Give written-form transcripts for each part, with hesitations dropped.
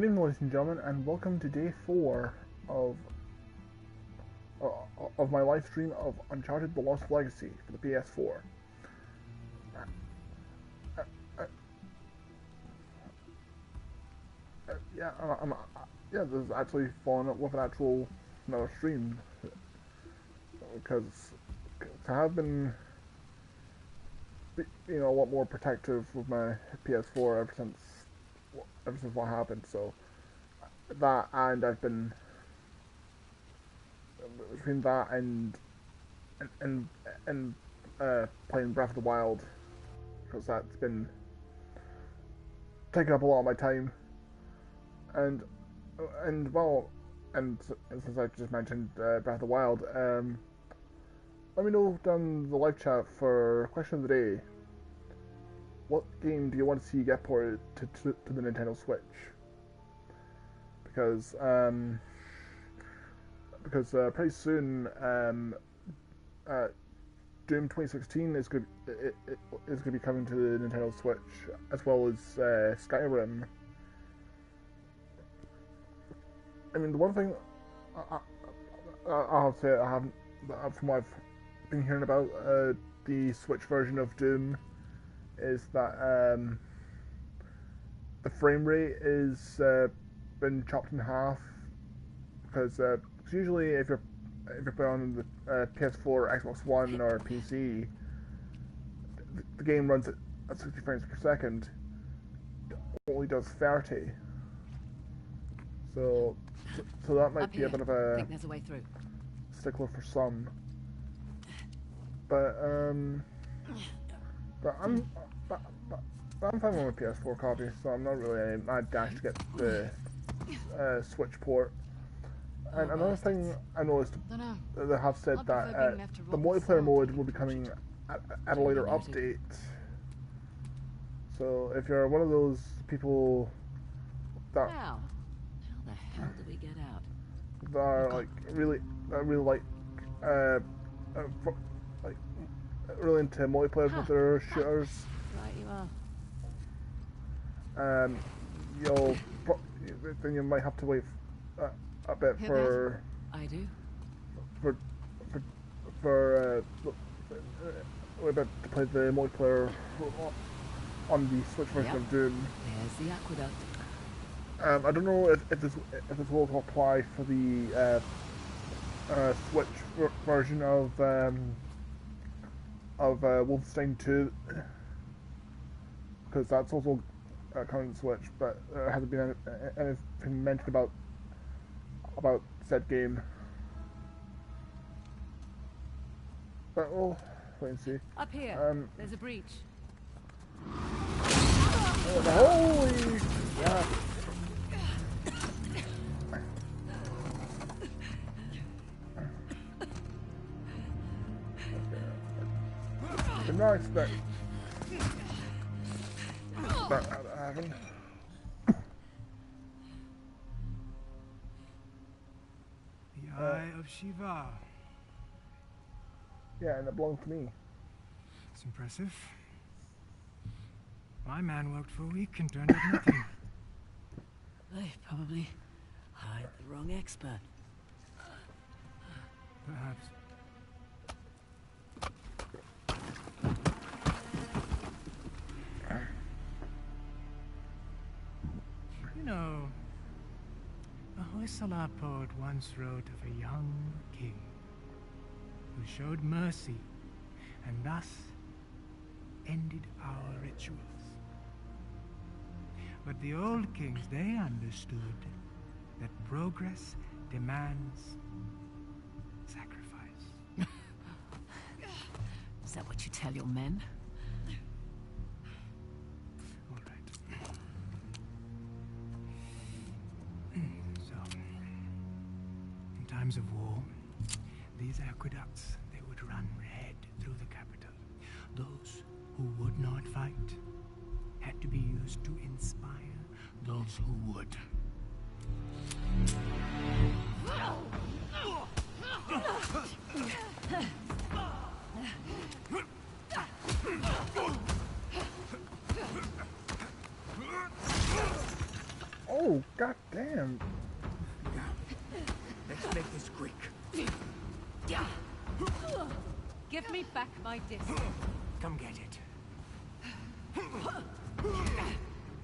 Good evening, ladies and gentlemen, and welcome to day 4 of my live stream of Uncharted The Lost Legacy for the PS4. Yeah, this is actually following up with another stream, because I have been, a lot more protective with my PS4 ever since what happened. So that, and I've been between that and playing Breath of the Wild, because that's been taking up a lot of my time. And since I just mentioned Breath of the Wild, let me know down the live chat for question of the day. What game do you want to see get ported to the Nintendo Switch? Because pretty soon Doom 2016 is going to be coming to the Nintendo Switch, as well as Skyrim. I mean, the one thing I'll have to say I haven't, from what I've been hearing about the Switch version of Doom, is that the frame rate is been chopped in half, because usually if you're playing on the PS4, Xbox One, or PC, the game runs at 60 frames per second. It only does 30. So that might be a bit of a, I think there's a way through. Stickler for some. But I'm fine with my PS4 copy, so I'm not really mad dash to get the Switch port. And another thing I noticed, they have said that the multiplayer mode will be coming at a later update. So if you're one of those people that How the hell do we get out? that are like really really into multiplayer with their shooters, Right, you are. then you might have to wait a bit for I do. wait a bit to play the multiplayer on the Switch version of Doom. There's the aqueduct. I don't know if this will apply for the Switch version of Wolfenstein 2, because that's also coming to Switch, but there hasn't been anything mentioned about said game. But we'll wait and see. Up here, there's a breach. Holy yeah. Did not expect that to happen. The Eye of Shiva. Yeah, and it belonged to me. It's impressive. My man worked for a week and turned up nothing. They probably hired the wrong expert. Perhaps. You know, a Hoysala poet once wrote of a young king who showed mercy and thus ended our rituals. But the old kings, they understood that progress demands sacrifice. Is that what you tell your men? All right. So, in times of war, these aqueducts, they would run red through the capital. Those who would not fight had to be used to inspire those who would. Oh Oh, goddamn. Let's make this quick. Give me back my disc. Come get it.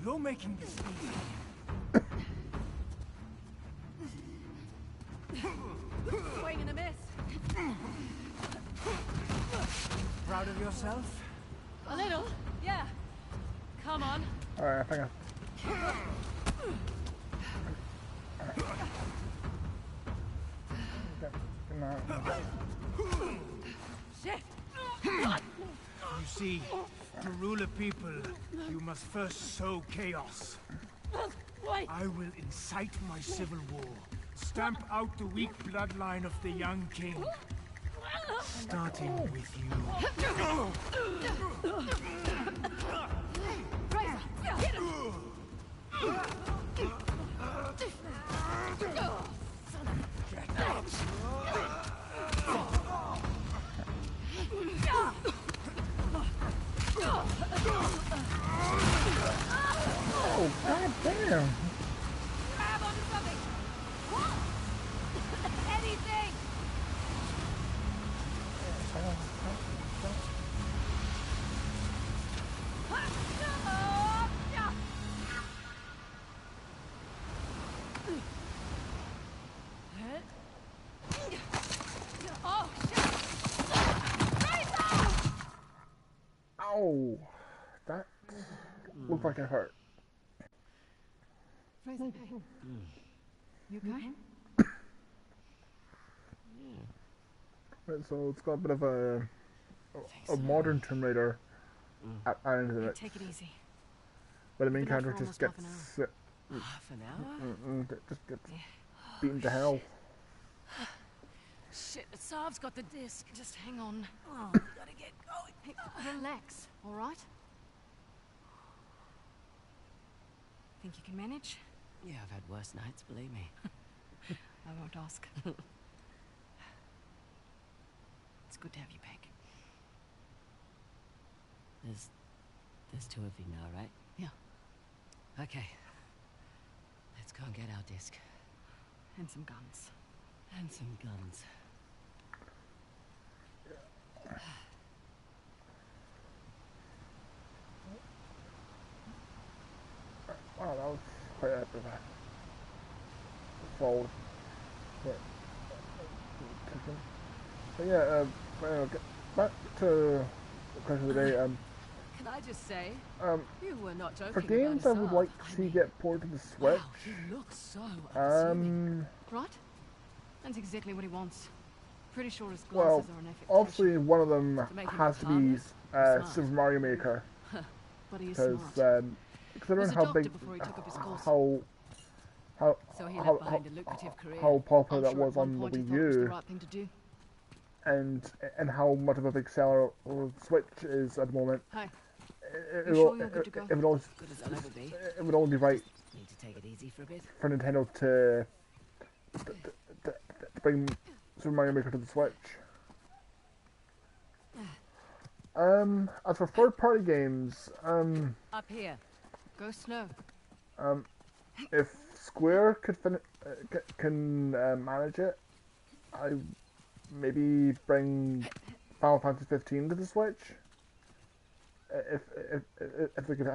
You're making this easy. Swing and a miss. Proud of yourself? A little, yeah. Come on. Alright, I think Shit. You see, to rule a people, you must first sow chaos. Wait. I will incite my civil war. Stamp out the weak bloodline of the young king. Starting with you. Fraser, get him. Oh, goddamn. Grab onto something. What? Anything. Oh, shit. Fraser! Ow. That looked like it hurt. Fraser, you okay? Right, so it's got a bit of a modern Tomb Raider added to it, Take it easy. where the main Been up for character just almost gets Half an hour? just gets beaten to hell. Shit, Saab's got the disc. Just hang on. Oh, gotta get going. Hey, relax, all right? Think you can manage? Yeah, I've had worse nights, believe me. I won't ask. It's good to have you back. There's two of you now, right? Yeah. Okay. Let's go and get our disc. And some guns. And some guns. Wow, that was quite a bit of a fold. But yeah, well, get back to the question of the day. Can I just say, you were not joking For games I about would Saab. like to see get ported to the Switch, Wow, he looks so unassuming. Right? That's exactly what he wants. Pretty sure his well, glasses are an affectation. obviously one of them To make him has to be harmless or smart? Super Mario Maker, But he is because smart. considering Was a how doctor big, before he took up his course. So he left behind a lucrative career. how popular I'm that sure at was one on the point he Wii thought it was the U, right thing to do. and how much of a big seller Switch is at the moment. Hey, It, You sure you're good to go? it would always, Good as I'll ever be. it would only be right Need to take it easy for a bit. for Nintendo to bring Super Mario Maker to the Switch. As for third-party games, Up here. go slow. if Square could can manage it, I maybe bring Final Fantasy 15 to the Switch. If they could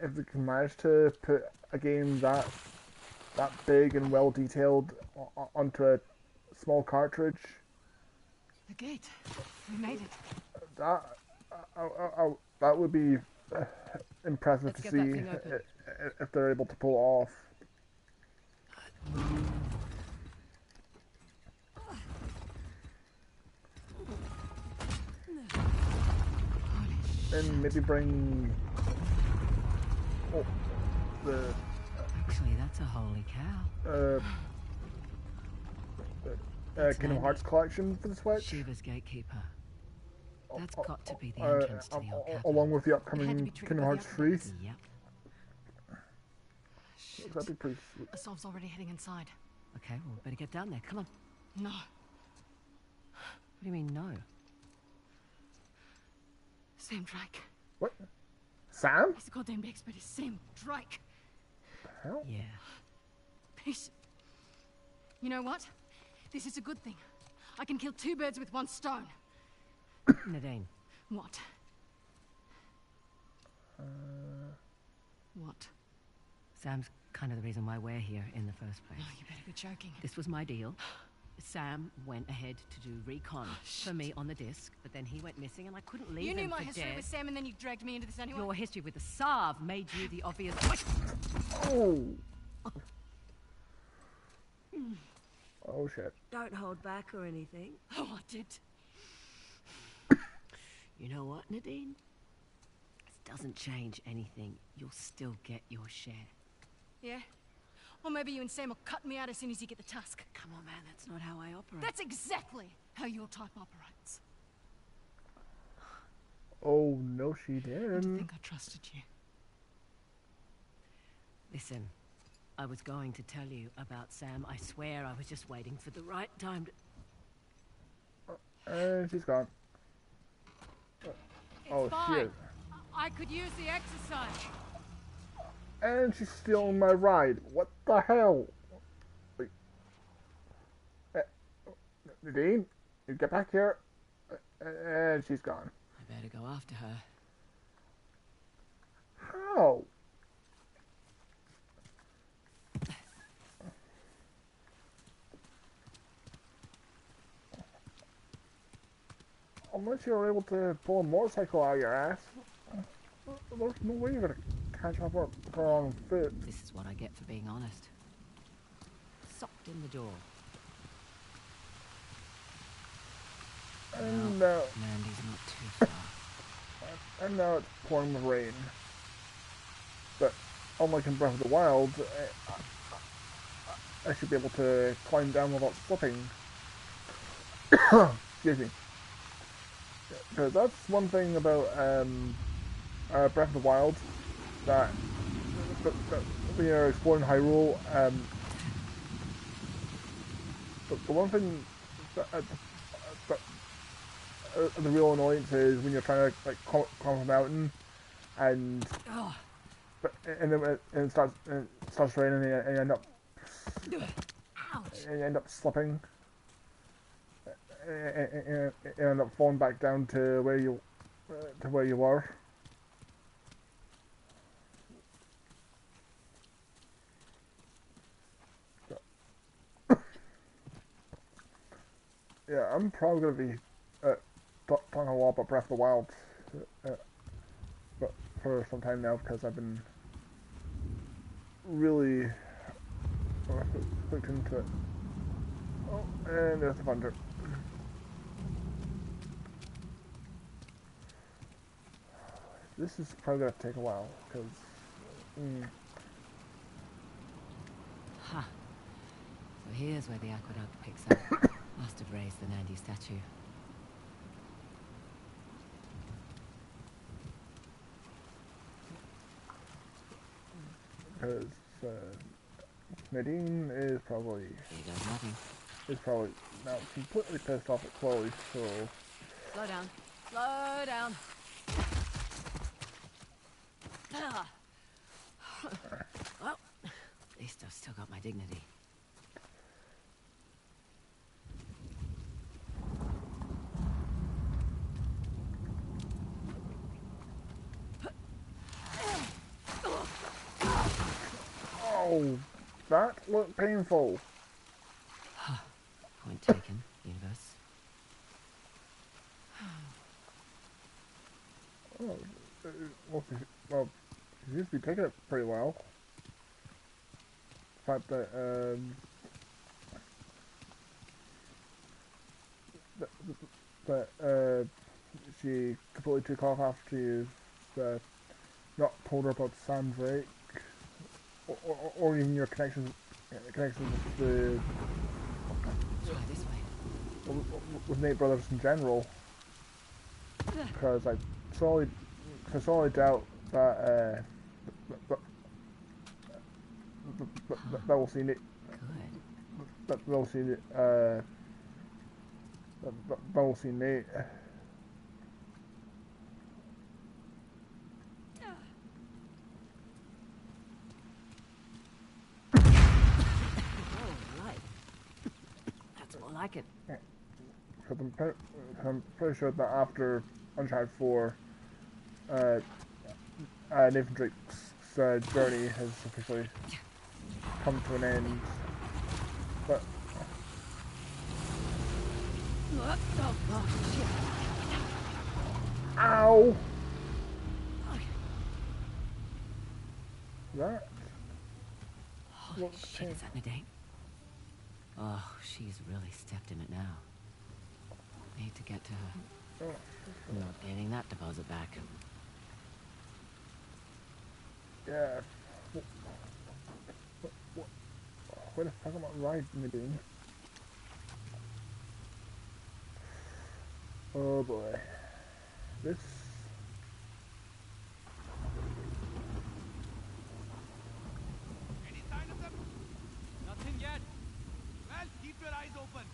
if they can manage to put a game that big and well detailed onto a small cartridge, The gate. We made it. that that would be impressive Let's to get that see thing open. if they're able to pull it off. And maybe bring the Actually, that's a holy cow. Kingdom Hearts collection for the Switch, Shiva's gatekeeper. That's got to be the entrance to the old capital. along with the Had to upcoming be tricked Kingdom by the Hearts 3. updates. Yep. Shit. That'd be pretty sweet. Asav's already heading inside. Okay, well, better get down there. Come on. No. What do you mean, no? Sam Drake. What? Sam? He's the goddamn expert. It's Sam Drake. hell? Yeah. Peace. You know what? This is a good thing. I can kill 2 birds with 1 stone. Nadine. What? What? Sam's kind of the reason why we're here in the first place. Oh, you better be joking. This was my deal. Sam went ahead to do recon for me on the disc, but then he went missing and I couldn't leave him for dead. You knew my history with Sam and then you dragged me into this anyway? Your history with the Sav made you the obvious... Oh! Oh shit. Don't hold back or anything. Oh, I did. You know what, Nadine? This doesn't change anything. You'll still get your share. Yeah? Or maybe you and Sam will cut me out as soon as you get the tusk. Come on, man, that's not how I operate. That's exactly how your type operates. Oh, no she I didn't. think I trusted you. Listen, I was going to tell you about Sam. I swear I was just waiting for the right time to... And she's gone. Oh, fine. shit. I could use the exercise. And she's stealing my ride. What the hell? Wait. Nadine, you get back here. And she's gone. I better go after her. How? Unless you're able to pull a motorcycle out of your ass, there's no way you're gonna catch up on her on foot. This is what I get for being honest. Socked in the door. And Mandy's not too far. and now it's pouring with rain. But unlike in Breath of the Wild, I should be able to climb down without slipping. Excuse me. Because that's one thing about Breath of the Wild, that when you're exploring Hyrule, the one thing that the real annoyance is when you're trying to like climb a mountain, and then it starts raining and you end up slipping. And end up falling back down to where you were. Yeah, I'm probably gonna be talking a lot about Breath of the Wild, but for some time now, because I've been really hooked into it. Oh, and there's the thunder. This is probably going to take a while, because... Ha! So here's where the aqueduct picks up. Must have raised the Nandi statue. Because Nadine is probably... Here goes nothing. Is probably now completely pissed off at Chloe, so... Slow down. Slow down. Well, at least I've still got my dignity. Oh, that looked painful. Point taken, universe. Oh, well, she seems to be taking it pretty well. The fact that she completely took off after you've not told her about Sam's rake, or even your connections with the Try this way. with Nate Brothers in general, because I sorely doubt that that will see Nate. Good. That will see that will see Nate. because I'm pretty sure that after Uncharted 4, Nathan Drake's journey has officially come to an end. But Oh, shit. ow! That. Holy shit, is that Nadine? Oh, she's really stepped in it now. Need to get to her. Oh, Not getting that deposit back. yeah. Where the fuck am I riding Nadine? Oh boy. This. Any sign of them? Nothing yet. Well, keep your eyes open.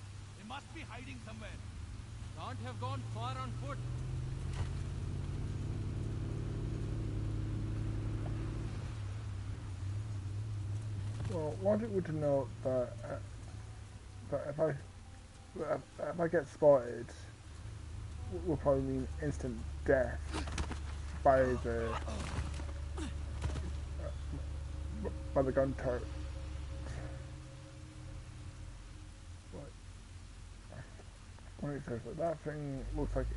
They must be hiding somewhere. Can't have gone far on foot. Well, logic would to know that, that if I get spotted, will probably mean instant death by the gun turret. Wait, seriously, that thing looks like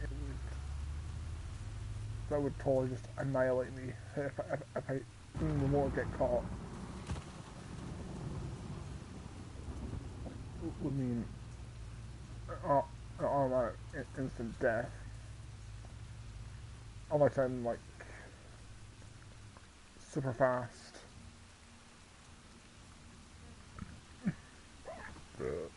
that would totally just annihilate me if I even more get caught. Would mean automatic instant death. Unless I'm like super fast. Oh.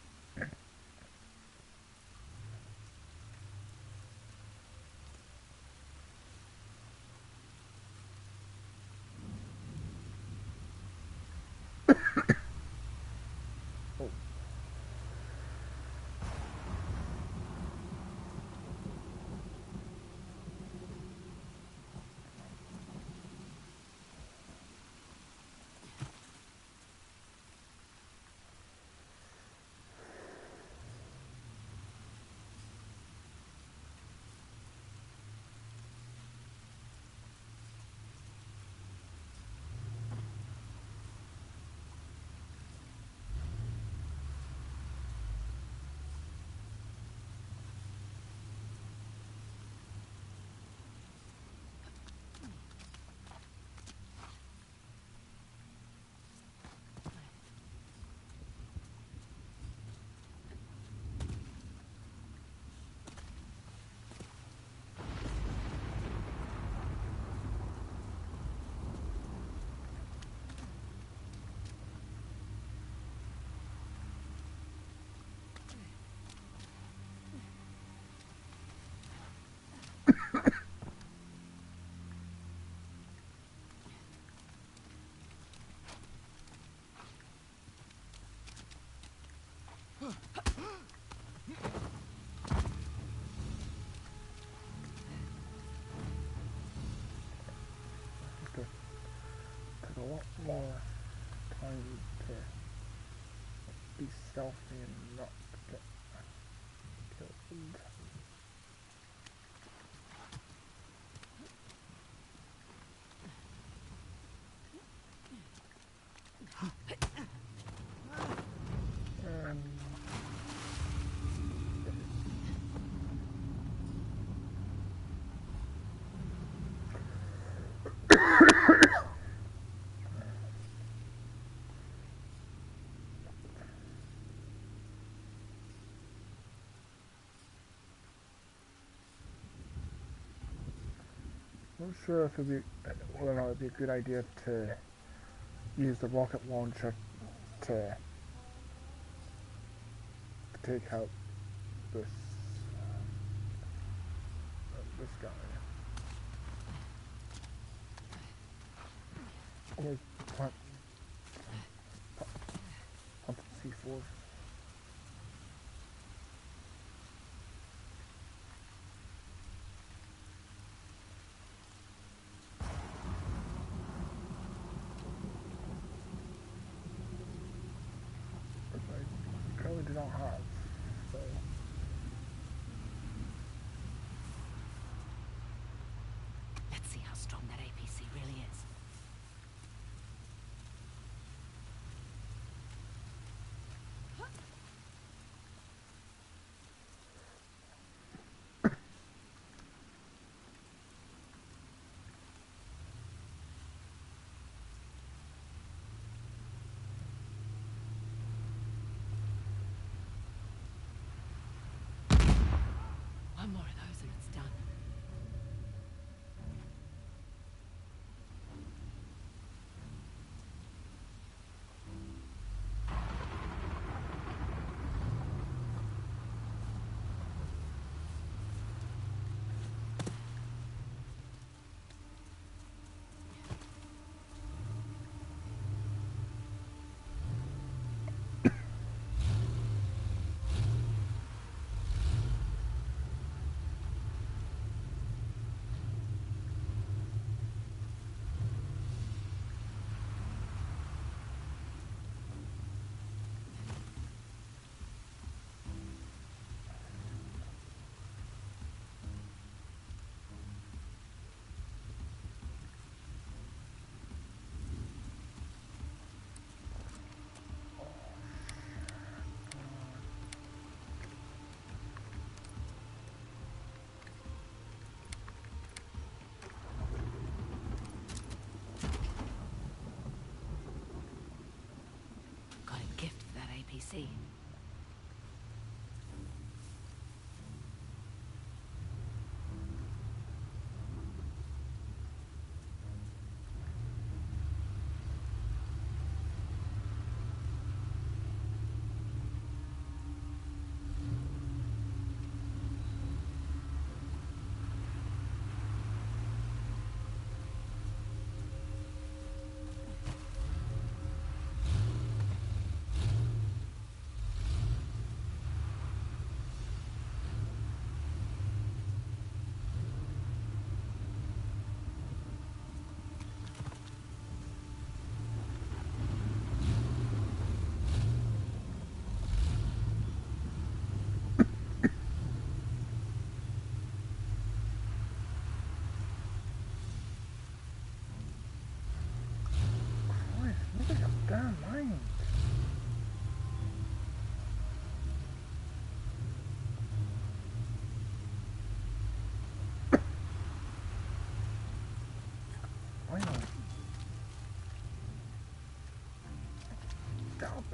Take a lot more time to be stealthy and not get killed. I'm not sure if it'd be whether or not it'd be a good idea to use the rocket launcher to take out this this guy. Or plant C4. Which I currently do not have, so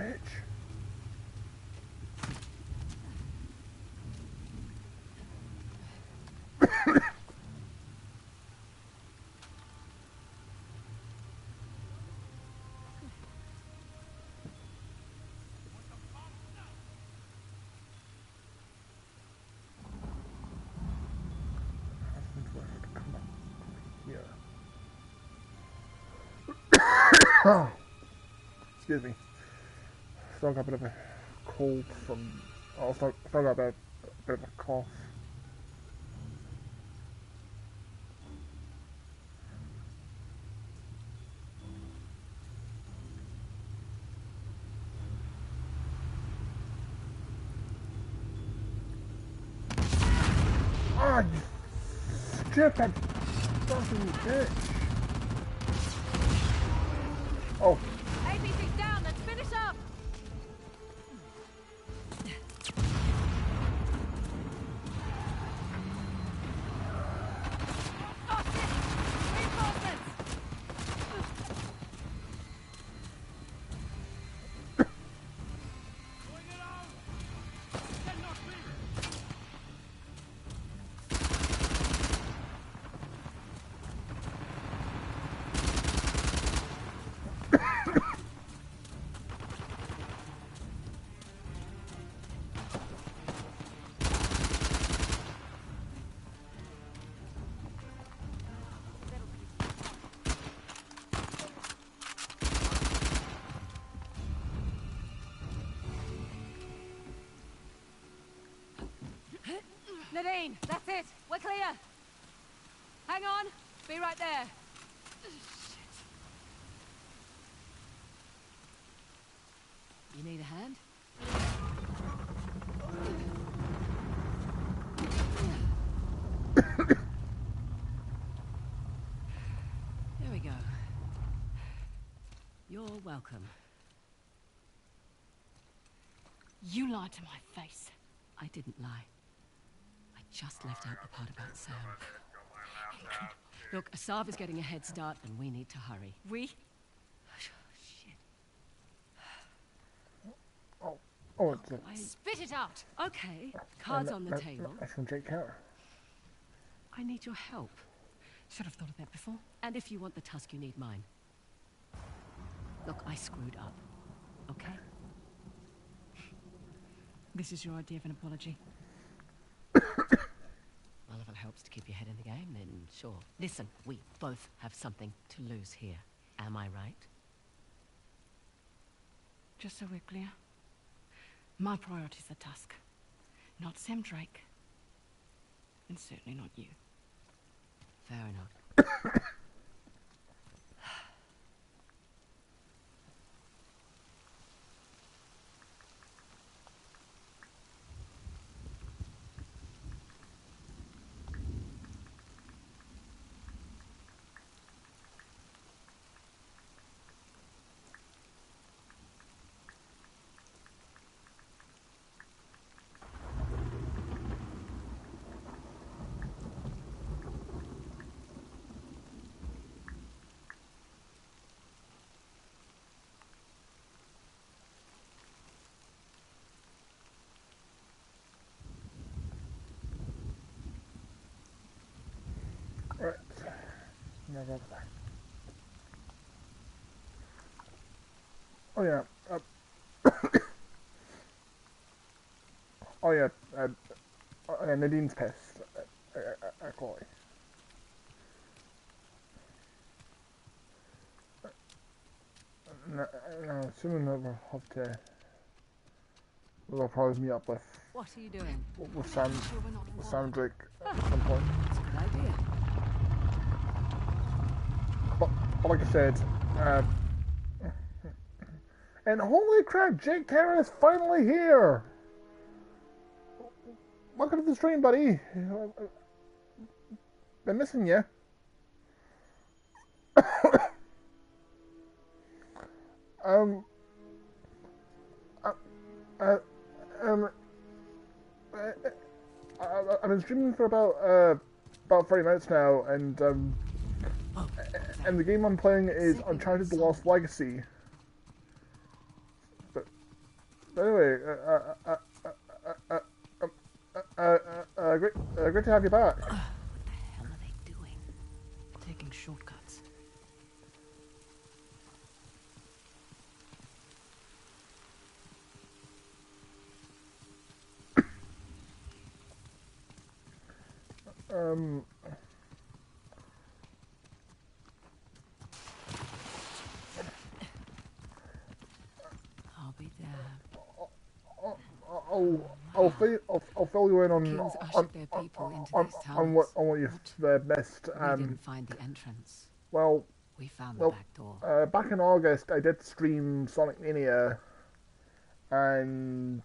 bitch. Oh, excuse me. Still got a bit of a cold from. Oh, still got a bit of a cough. Oh, you stupid fucking bitch! Oh. APC's down, let's finish up! Oh shit! Reinforcements! Going around! Cannot be! Nadine, that's it. We're clear. Hang on. Be right there. You need a hand? There we go. You're welcome. You lied to my face. I didn't lie. I just left out the part about Sam. Look, Asav is getting a head start and we need to hurry. We? Shit. Oh, it's a. Spit it out! Okay, cards on the table. That's from Jake Carter. I need your help. Should have thought of that before. And if you want the tusk, you need mine. Look, I screwed up. Okay? This is your idea of an apology. Well, if it helps to keep your head in the game, then sure. Listen, we both have something to lose here. Am I right? Just so we're clear. My priority's the Tusk. Not Sam Drake. And certainly not you. Fair enough. Right. Now go back. Oh yeah. Oh yeah. Nadine's pissed. Chloe. No, assuming that we'll have to. We'll probably meet up with What are you doing? Sam. Sure we're not With Sam involved. Drake at some point. It's a good idea. But like I said, and holy crap, Jake Taylor is finally here! Welcome to the stream, buddy. Been missing you. I've been streaming for about 30 minutes now, and the game I'm playing is Uncharted The Lost Legacy. But anyway, great to have you back. What the hell are they doing? Taking shortcuts. I'll be there. I'll fill you in Kings ushered their people into these towns. on what you've missed. We didn't find the entrance. Well, We found the back door. back in August, I did stream Sonic Mania, and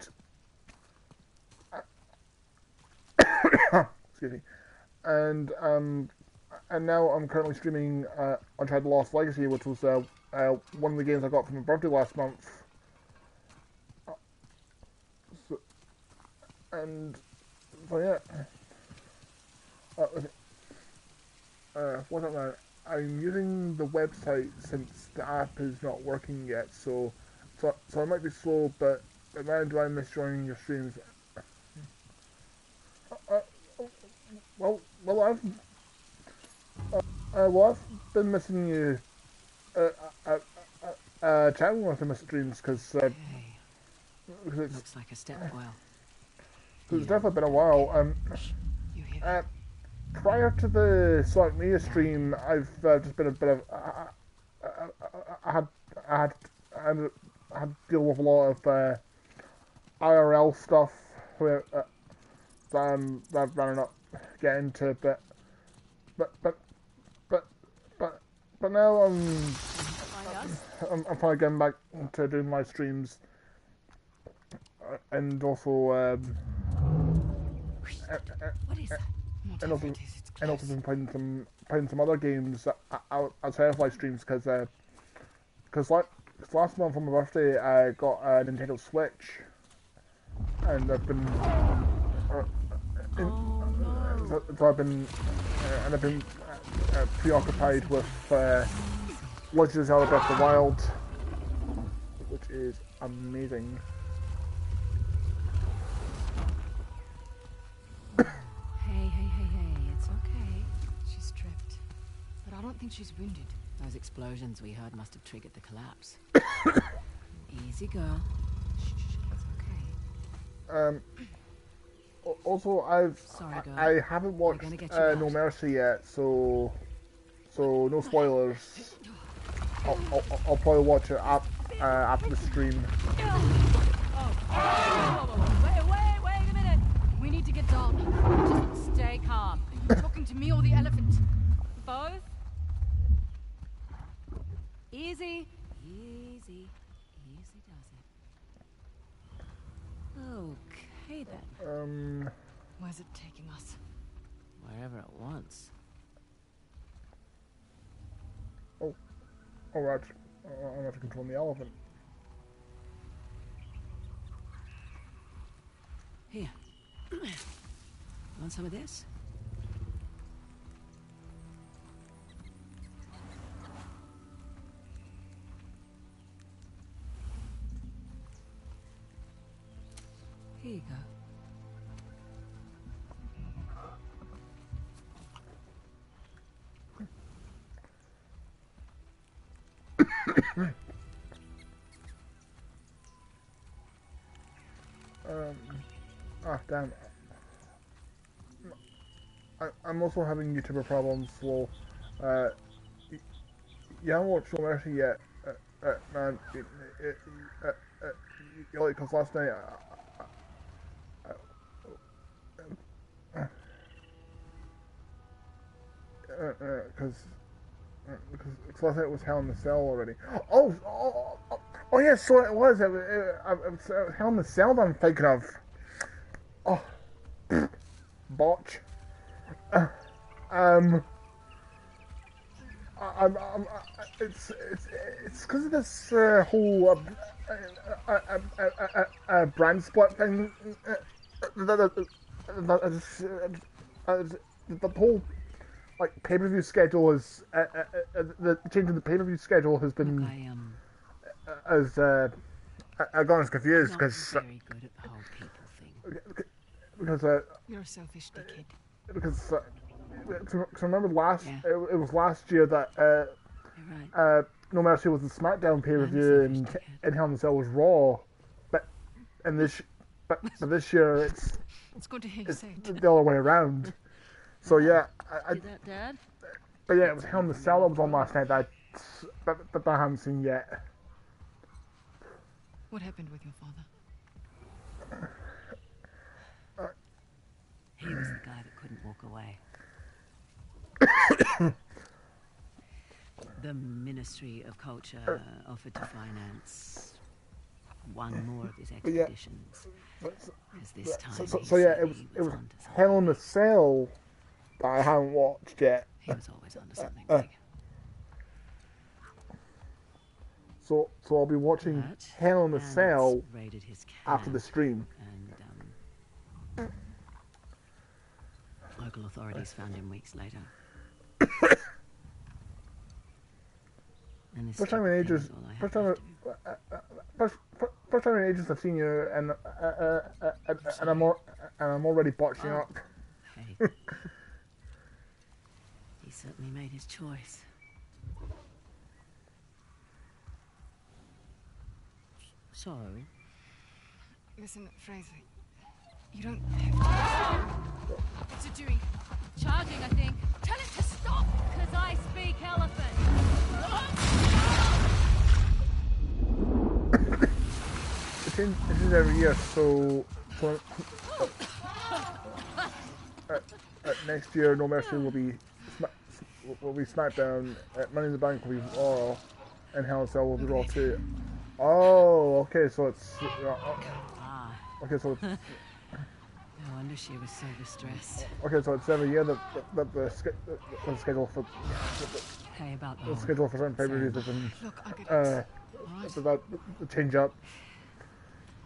excuse me, and now I'm currently streaming Uncharted The Lost Legacy, which was one of the games I got for my birthday last month. So yeah. What's up now? I'm using the website since the app is not working yet, so I might be slow, but man, do I miss joining your streams? I've been missing you. Chatting with him at streams because Hey, it's looks like a step well. definitely been a while. You hear that? Prior to the Sonic Mania stream, I've just been a bit of I had to deal with a lot of IRL stuff that I'm running up get into, but now I'm finally getting back to doing live streams, and also What is that? and also Whatever it is, it's and also close. been playing some other games outside of live streams because last month on my birthday I got a Nintendo Switch, and I've been I've been preoccupied with Legend of Zelda Breath of the Wild, which is amazing. Hey, it's okay. She's tripped. But I don't think she's wounded. Those explosions we heard must have triggered the collapse. Easy, girl. Shh, it's okay. Also, Sorry, girl. I haven't watched gonna get you out. No Mercy yet, so no spoilers. I'll probably watch it after the stream. Wait a minute. We need to get down. Just stay calm. Are you talking to me or the elephant? Both? Easy. Easy does it. Okay then. Where's it taking us? Wherever it wants. Alright, I'm going to control the elephant. Here. Want some of this? Here you go. Damn. I'm also having YouTuber problems, so, you haven't watched No Mercy yet, man, because last night, because last night it was Hell in the Cell already. Oh yes, so it was. It was Hell in the Cell that I'm thinking of. Oh, botch. It's because of this whole brand split thing. The whole pay-per-view schedule is the change in the pay-per-view schedule has been Look, as I got confused Not because very good at the whole people thing. because You're a selfish dickhead. because remember last Yeah. it was last year that You're right. No Mercy was the SmackDown pay per I'm view selfish, and dickhead. Hell in a Cell was Raw, but and this but this year It's good to hear you say it. the other way around. So yeah, See that, Dad? but yeah, it was Hell in a Cell that was on last night that I haven't seen yet. What happened with your father? He was the guy that couldn't walk away. The Ministry of Culture offered to finance one more of his yeah. expeditions. Because this time So yeah, it was onto something. Hell in a Cell that I haven't watched yet. He was always onto something big. So I'll be watching But Hell in a bandits Cell raided his camp, after the stream. and local authorities found him weeks later. And this First time in stupid thing ages. is all I First have time. left to do. First time in ages I've seen you, and I'm already botching Oh. up. Hey. He certainly made his choice. So, Listen, Fraser. You don't have to. What's it doing? Charging, I think. Tell it to stop! Because I speak elephant. It changes every year, so next year No Mercy will be SmackDown. Money in the Bank will be Raw, and Hell in a Cell will be Raw too. Oh, okay, so it's ah, okay, so it's no wonder she was so distressed. okay, so it's every year that the schedule for Hey, about the schedule for certain pay-per-views has been Look, I get it. Alright. the change up,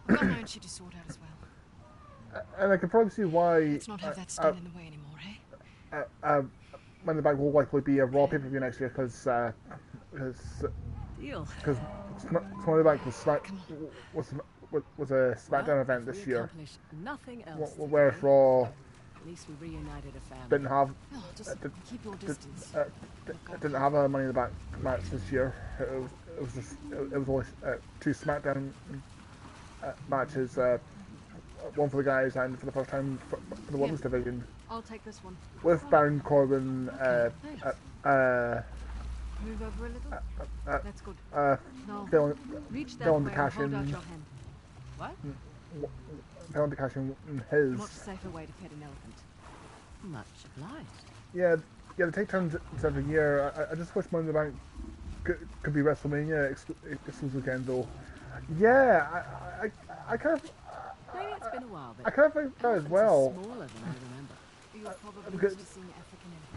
I've got my own shit to sort out as well. and I can probably see why. Let's not have that stand in the way anymore, eh? Money in the Bank will likely be a Raw pay-per-view next year because Deal. Money in the Bank was a SmackDown Well, event if this we year, accomplished nothing else whereas today, Raw at least we reunited a family. didn't have No, just keep your distance. didn't have a Money in the Bank match this year. It was only two SmackDown matches, one for the guys and for the first time for the women's division, I'll take this one. with Baron Corbin, Thanks. Move over a little. That's good. No. Reach that failing way to and cash hold out in, your hand. What? failing to cash in his. Much safer way to pet an elephant. Much obliged. Yeah, they take turns every year. I just wish Money in the Bank could be WrestleMania exclusive weekend though. Yeah, I kind of Maybe it's been a while, but I kind of think that as elephants are well. smaller than I remember. You're probably Because- used to seeing African elephants.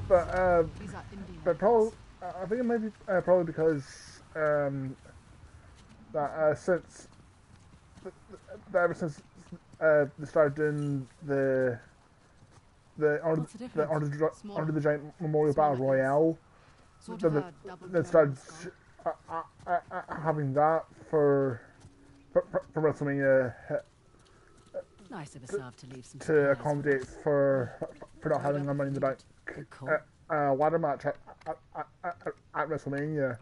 But These are Indian but elephants. I think it might be probably because that since that ever since they started doing the What's the difference? Smaller. under the Giant Memorial Smaller Battle Royale, Sort then of a double they dome started skull. having that for WrestleMania Nice of Asav to leave some to supplies accommodate for not having a Money in the Bank Good call. ladder match at WrestleMania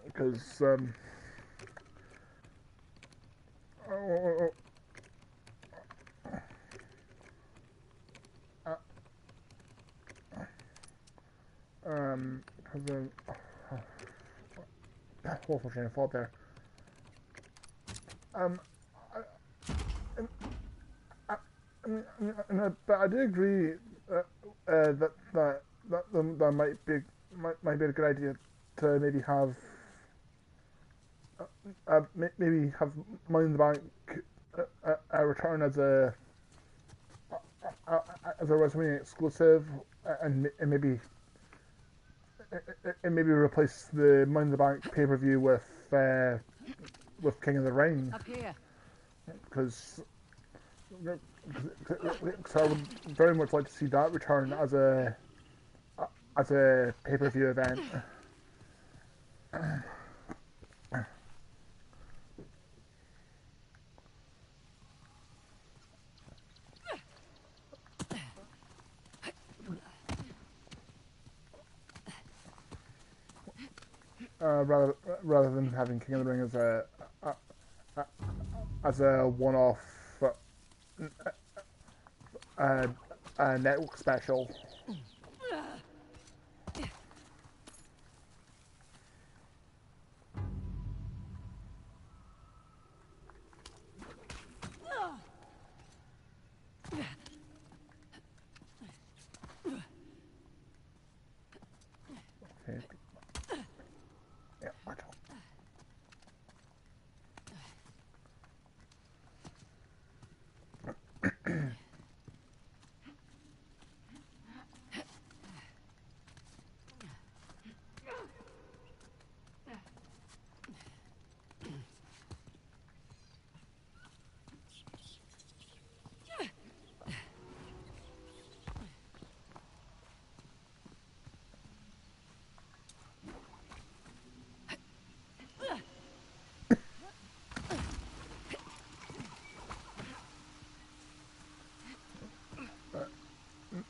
because because awful train of thought there. But I do agree that might be a good idea to maybe have maybe have Money in the Bank return as a WrestleMania exclusive, and maybe replace the Money in the Bank pay-per-view with King of the Ring, Up here. because I would very much like to see that return as a pay-per-view event. rather than having King of the Ring as a one-off uh, network special. Okay. Yeah, watch out.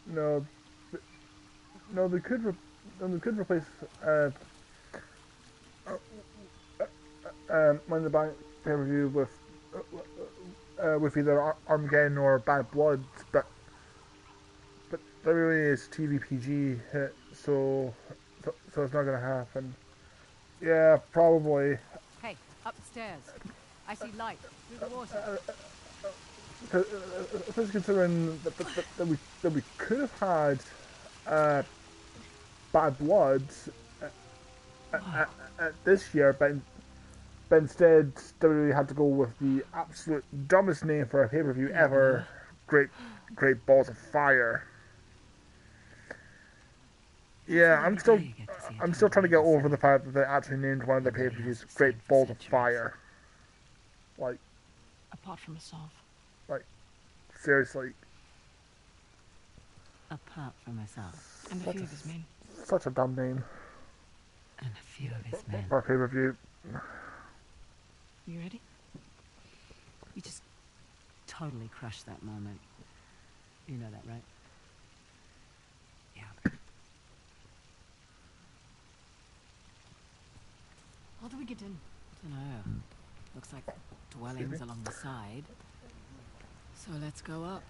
No, no, they could replace Money in the Bank pay-per-view with either Armageddon or Bad Blood, but that really is TV PG, so it's not gonna happen. Yeah, probably. Hey, upstairs. I see light through the water. Especially considering that we could have had Bad Blood this year, but instead WWE had to go with the absolute dumbest name for a pay-per-view ever, Great Balls of Fire. Yeah, I'm still trying to get over the fact that they actually named one of the pay-per-views Great Balls of Fire. Like, Apart from myself. seriously. Apart from myself. And a few of his men. Such a dumb name And a few of his men. for a pay-per-view. You ready? You just totally crushed that moment. You know that, right? Yeah. How do we get in? Dunno. Looks like dwellings along the side. So let's go up.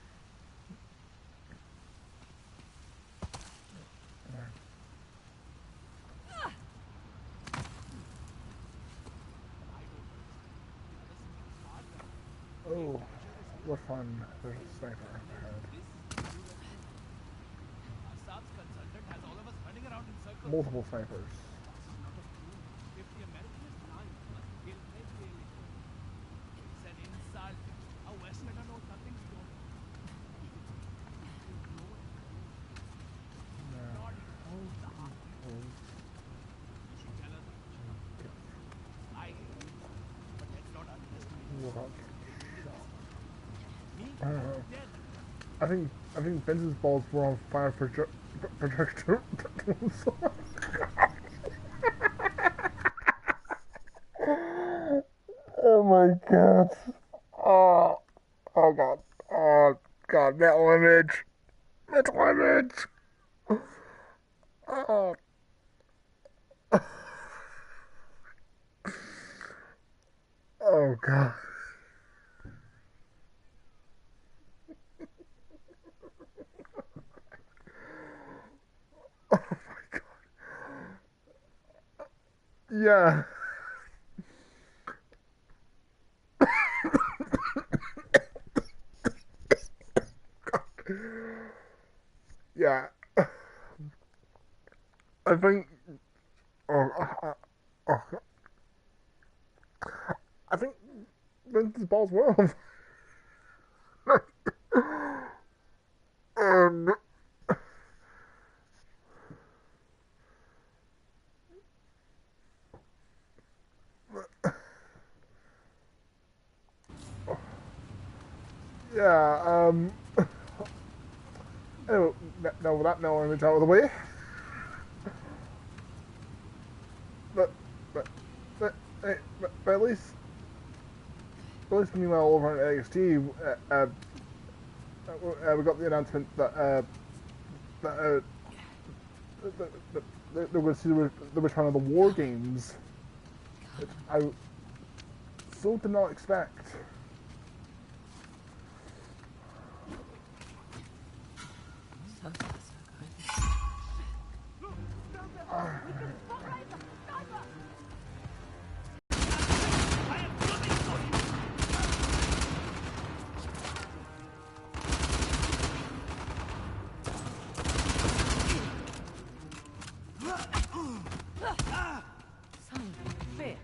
Oh, what fun. There's a sniper ahead. Assad's consultant has all of us running around in circles. Multiple snipers. If the American is blind, must kill every alien. It's an insult. A Westerner knows nothing's going on. Not hold the heart. You should tell us. I hate you, but let's not underestimate. What about Me? I don't know. Dead. I think Vince's balls were on fire projector. Oh my god. Oh god. Oh god. Metal image. Metal image. Oh. Oh god. Oh my god. Yeah. Yeah. I think. Oh, oh, I think Vince's balls were on. um. Yeah. Anyway, now with that now image out of the way. But, but at least meanwhile over on NXT, we got the announcement that they're going to see the return of the war games, which I so did not expect. So far, so good. Son of a bitch.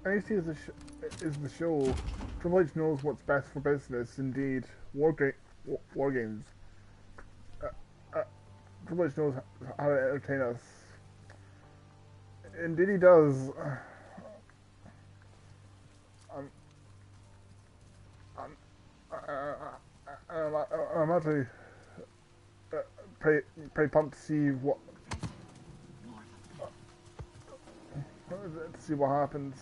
NXT is the show. Triple H knows what's best for business. Indeed, war games. Triple H knows how to entertain us. Indeed, he does. I'm actually pretty pumped to see what happens.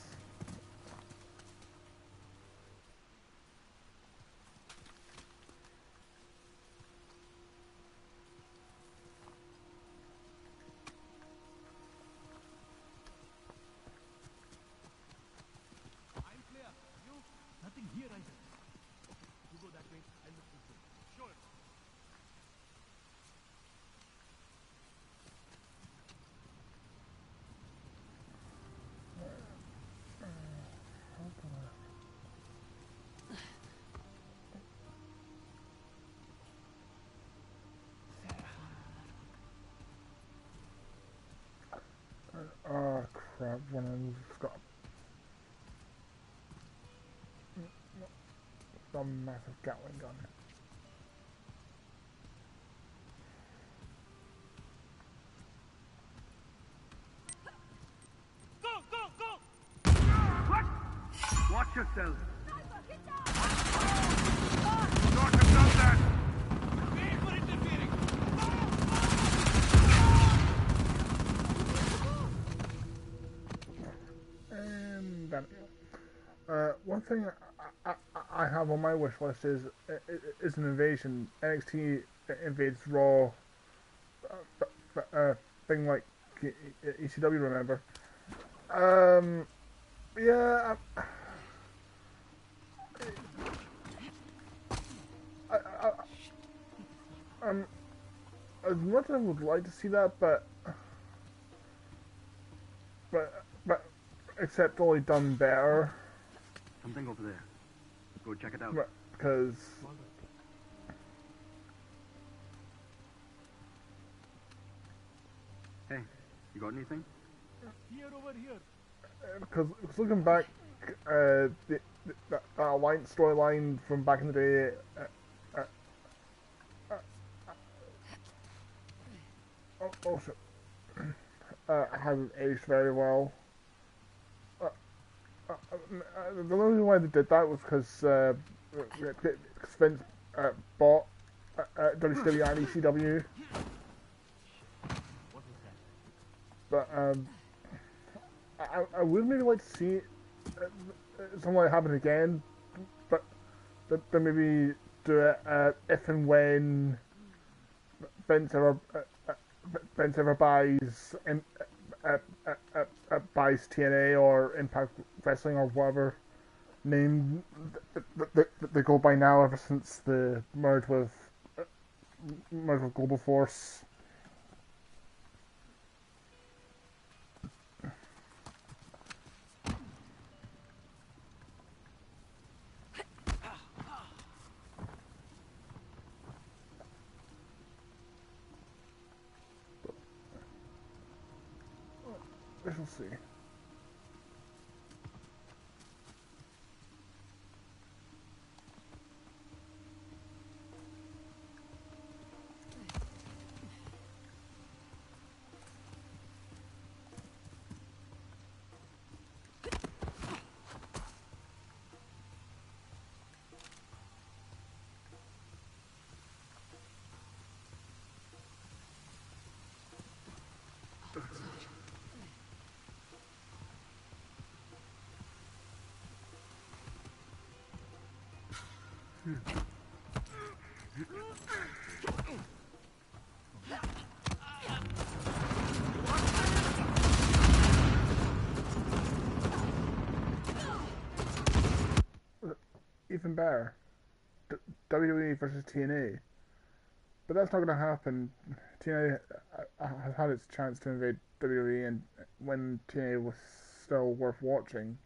I'm clear. You? Nothing here either. You go that way, I'll look this way. Sure. Oh crap, one of them's got some massive Gatling gun. Go, go, go! What? Watch yourself. Not have done that. Wait for interfering. And then, one thing I have on my wish list is an invasion. NXT invades Raw, thing like ECW. Remember? Yeah. As much as I would like to see that, but except only done better. Something over there. Go check it out. Because Hey, you got anything? Here, over here. because looking back, the Alliance storyline from back in the day, oh shit, hasn't aged very well. The only reason why they did that was because Vince bought WCW and ECW. But I would maybe like to see something like happen again, but then maybe do it if and when Vince ever buys TNA or Impact Wrestling or whatever name they go by now ever since the merge with Global Force. We shall see. Even better. WWE versus TNA. But that's not going to happen. TNA has had its chance to invade WWE, and when TNA was still worth watching.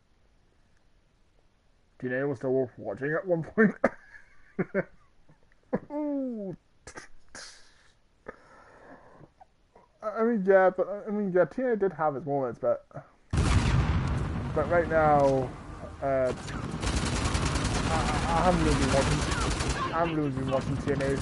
TNA was still worth watching at one point. Ooh. Yeah, TNA did have its moments, but right now, I haven't really been watching TNA's.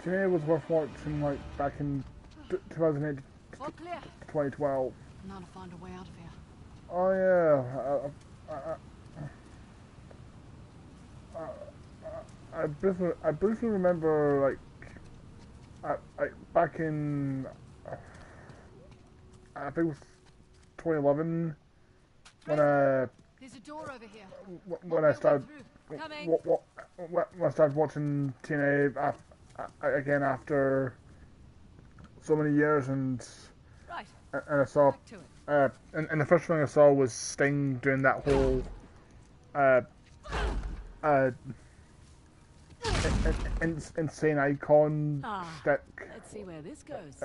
TNA was worth watching like back in 2008 to 2012. Now to find a way out of here. Oh yeah, I briefly remember like back in I think it was 2011 when There's a door over here. when I started Coming. when I started watching TNA again after so many years, and Right. I saw Back to it. and the first thing I saw was Sting doing that whole insane icon stick. Let's see where this goes.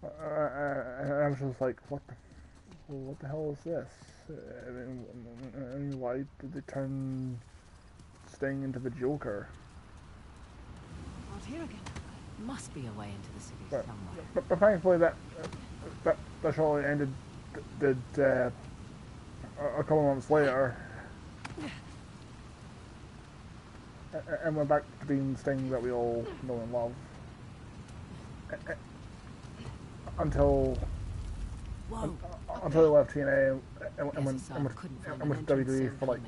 And I was just like, what the hell is this? I mean, why did they turn Sting into the Joker? Out here again. Must be a way into the city But, somewhere. but thankfully that shortly ended a couple months later, and went back to being Sting that we all know and love. Until he left TNA and went WWE for like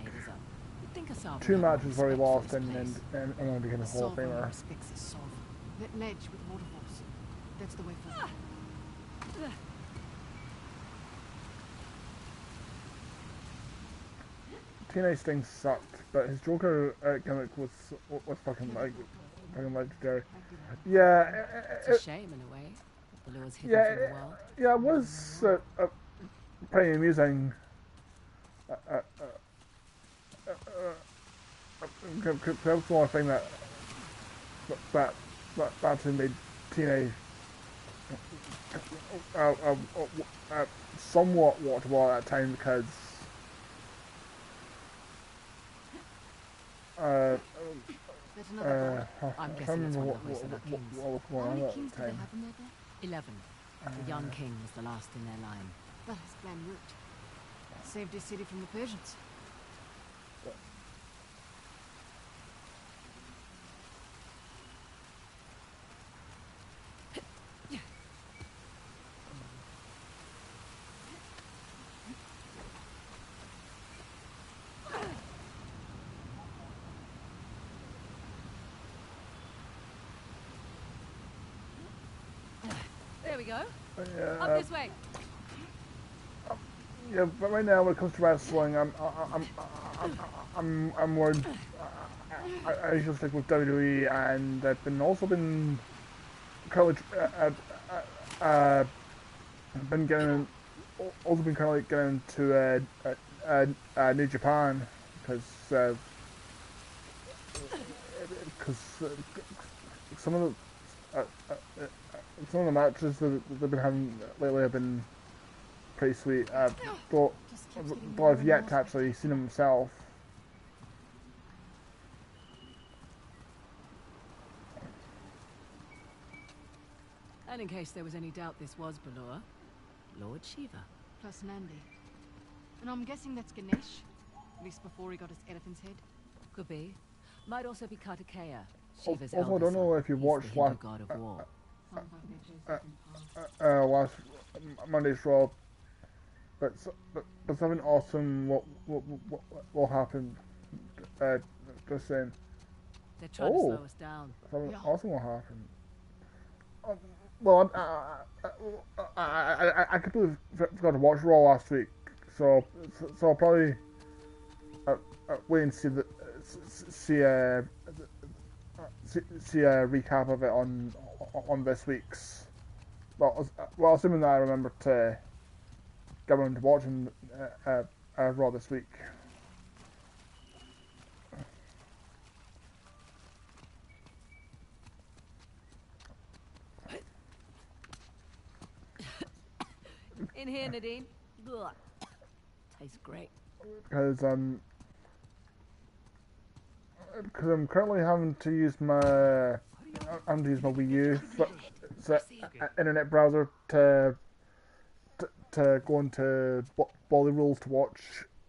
2 matches where he lost and then became a Hall of Famer. That ledge with waterfalls. That's the way forward. TNA Sting sucked, but his Joker gimmick was fucking legendary. Yeah, It's a shame in a way. The lure's hidden from the world. yeah, it was pretty amusing. That was one thing that actually made TNA somewhat watchable at that time, because There's another door. I'm I can't guessing it's remember one what of the Wizard Kings. was going How on many at kings the do they time. have in their day? 11. The young king was the last in their line. But his plan worked. Saved his city from the Persians. There we go. Yeah, Up this way. yeah, but right now when it comes to wrestling, I'm more. I usually stick with WWE, and I've been currently been getting also been kind of like getting into New Japan because some of the some of the matches that they've been having lately have been pretty sweet. But I've yet to actually seen them myself. And in case there was any doubt this was Balor, Lord Shiva. Plus Nandi. And I'm guessing that's Ganesh. At least before he got his elephant's head. Could be. Might also be Kartikeya, Also, Shiva's I don't elder know son. if you He's watched the Hindu god of war. last Monday's Raw, but something awesome will happen. Just saying, They're trying to slow us down. something awesome will happen. Well, I completely forgot to watch Raw last week, so I'll probably wait and see a recap of it on this week's. Well, assuming that I remember to get around to watching Raw this week. In here, Nadine. Blah. Tastes great. Because I'm currently having to use my Wii U internet browser to go into Bolly Rules to watch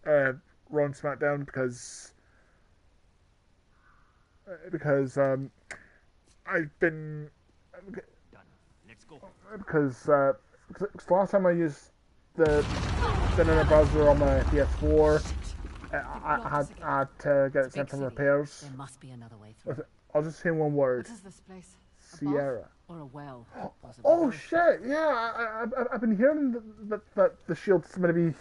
Raw and SmackDown because I've been Let's go. because the last time I used the internet browser on my PS4, I had to get it sent for repairs. There must be another way through. I'll just say one word: What is this place? Sierra. Or a well, possibly. Oh shit! Yeah, I've been hearing that the Shield's going to be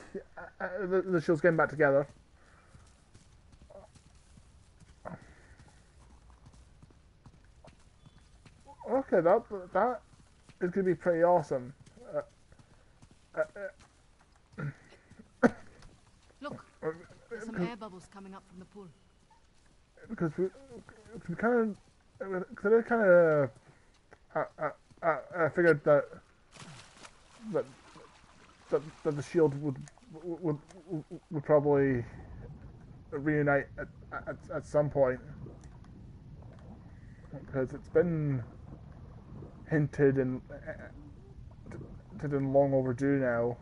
the Shield's getting back together. Okay, that is going to be pretty awesome. Look, there's some air bubbles coming up from the pool. Because we kind of I figured that the Shield would probably reunite at some point, because it's been hinted and long overdue now.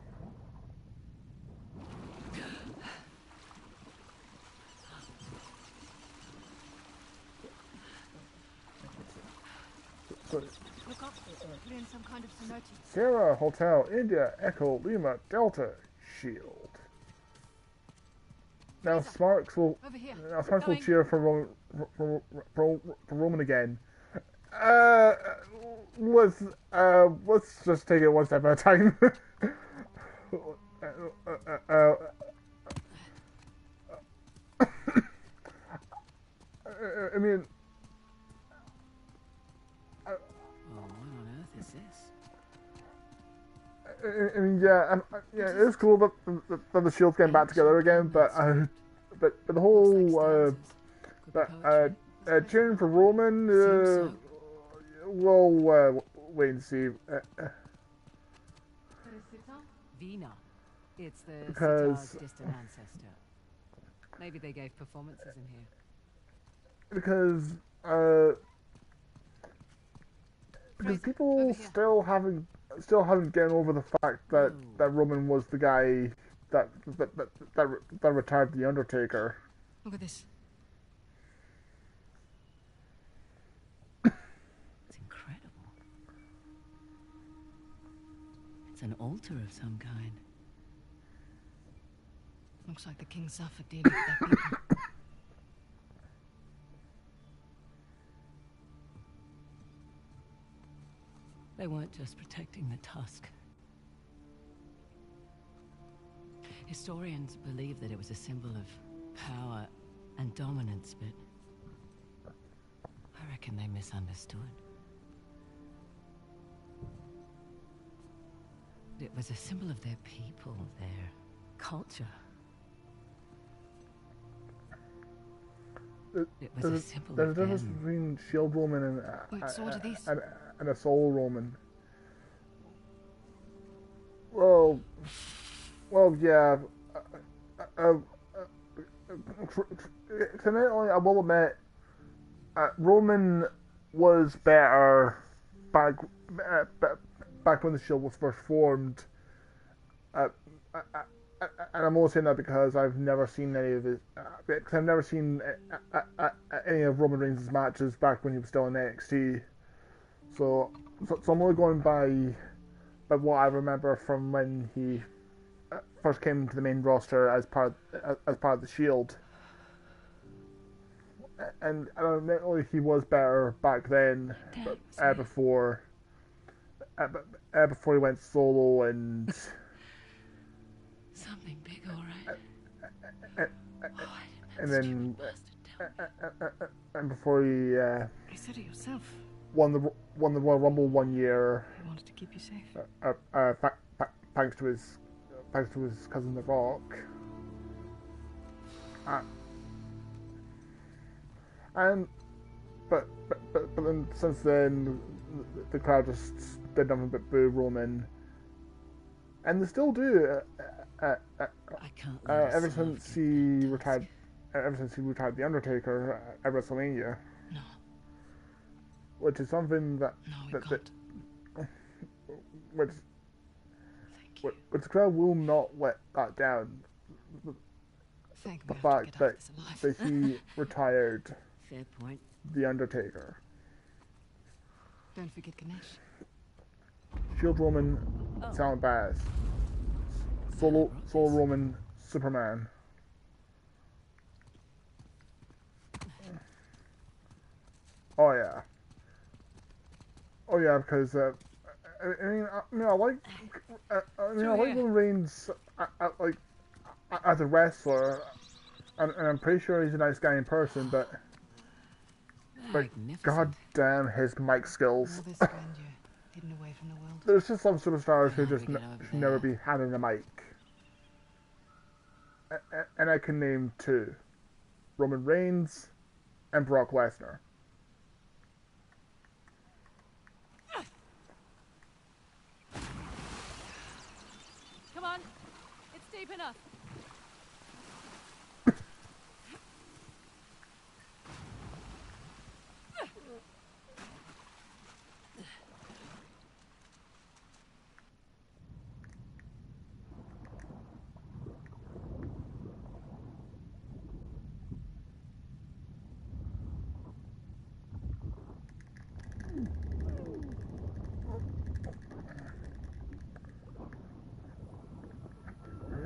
So, Look up. We're in some kind of cenote. Sierra Hotel India Echo Lima Delta Shield. Now Smarks will Over here. Smarks will cheer for Roman again. Let's just take it one step at a time. I mean, Oh, what on earth is this? I mean, yeah, it's cool that the Shield's getting back together again, but the whole cheering for Roman, we'll wait and see. Vina. It's the Because- Sitar's distant ancestor. Maybe they gave performances in here. Because people over here. still haven't gotten over the fact that Roman was the guy that retired the Undertaker. Look at this. It's incredible. It's an altar of some kind. Looks like the king suffered dealing with that people. They they weren't just protecting the tusk. Historians believe that it was a symbol of power and dominance, but I reckon they misunderstood. It was a symbol of their people, their culture. It was a symbol There's a of difference them. between shield Roman What sword are these? and a soul Roman. Well, yeah. Incidentally, I will admit, Roman was better back when the shield was first formed. And I'm only saying that because I've never seen any of his. Because I've never seen any of Roman Reigns' matches back when he was still in NXT. So I'm only going by what I remember from when he first came to the main roster as part of the Shield. And admittedly, he was better back then, before he went solo and. Something big, all right. And then, and before he You said it yourself. won the Royal Rumble one year, I wanted to keep you safe. thanks to his cousin The Rock. But then since then, the crowd just did nothing but boo Roman, and they still do. I can't let Ever us since get he that retired, tusk. The Undertaker at WrestleMania, No, which is something that we can't. which Thank you. which the crowd will not let that down. Thank The me. fact that This alive. he retired Fair point. The Undertaker. Don't forget Ganesh. Shield Roman, Silent Bass. Solo Roman, Superman. Oh yeah. Oh yeah, because I like Roman Reigns like as a wrestler, and I'm pretty sure he's a nice guy in person, but Magnificent. god damn his mic skills. All this grandeur hidden away from the world. There's just some superstars who How do just we get over should never there? be having a mic. And I can name two. Roman Reigns and Brock Lesnar. Come on. It's deep enough.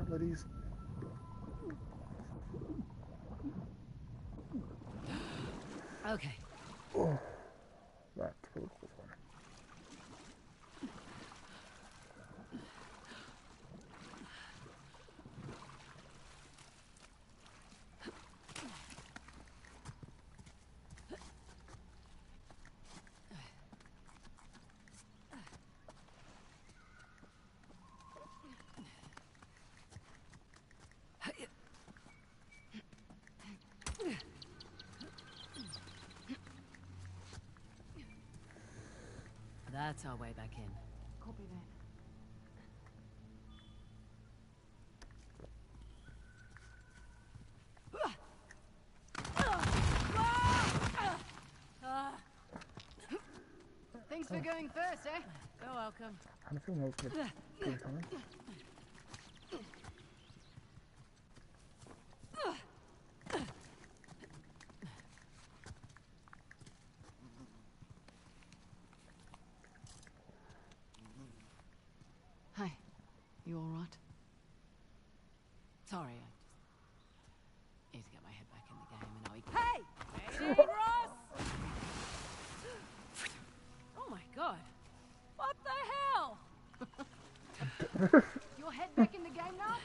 Ladies. Okay. Oh, that's a really close one. That's our way back in. Copy that. Thanks for going first, eh? You're welcome. I had a feeling I was going to be coming. Hi. You alright? Sorry, I just need to get my head back in the game and I... Hey! Hey, Ross! Oh my god. What? Your head back in the game now?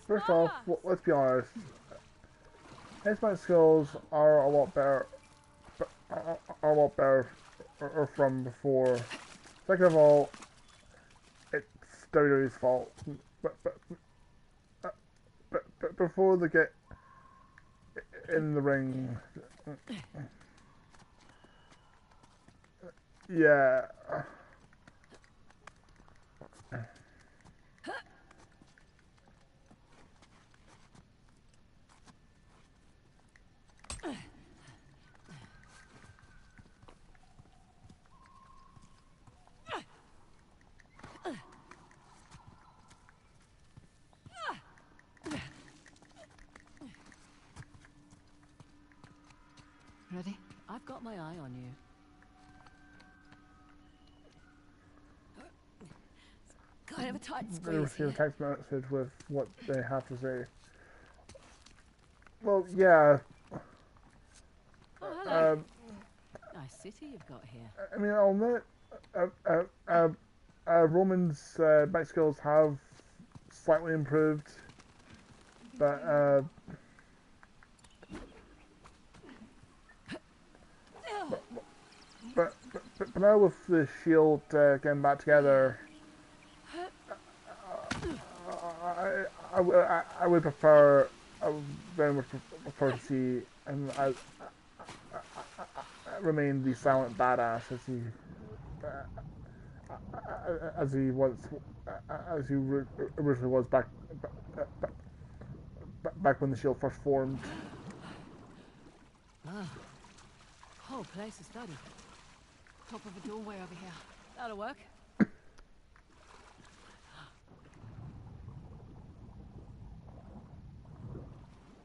First off, let's be honest. His my skills are a lot better. Are a lot better from before. Second of all, it's WWE's fault. But before they get in the ring, yeah. Ready? I've got my eye on you. Kind of a tight They squeeze receive a here. text message with what they have to say. Well, yeah. Oh, hello. Nice city you've got here. I mean, I'll admit, Roman's bike skills have slightly improved, but now with the shield getting back together, I would prefer, I would very much prefer to see him remain the silent badass as he was, as he originally was back when the shield first formed. Ah, whole place is study. Top of a doorway over here. That'll work.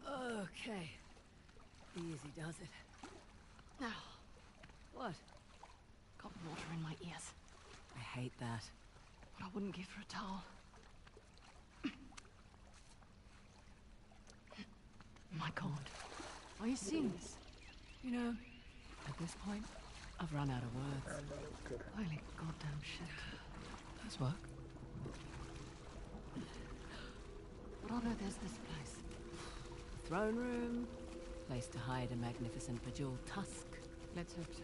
Okay. Easy does it. Now, What? got water in my ears. I hate that. What I wouldn't give for a towel. My God. Are you seeing this? You know, at this point, I've run out of words. Holy goddamn shit. Does work. What on earth is this place? Throne room. Place to hide a magnificent bejeweled tusk. Let's hope so.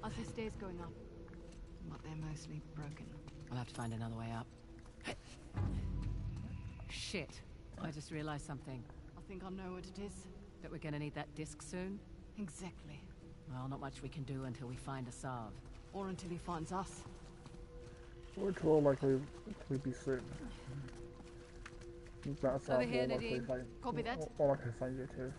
I see stairs going up, but they're mostly broken. I'll have to find another way up. Shit. I just realized something. I think I know what it is. That we're gonna need that disc soon? Exactly. Well, not much we can do until we find a salve. Or until he finds us. Which will likely be soon. That's Over here, Nadine. Copy that. Or I can find you too.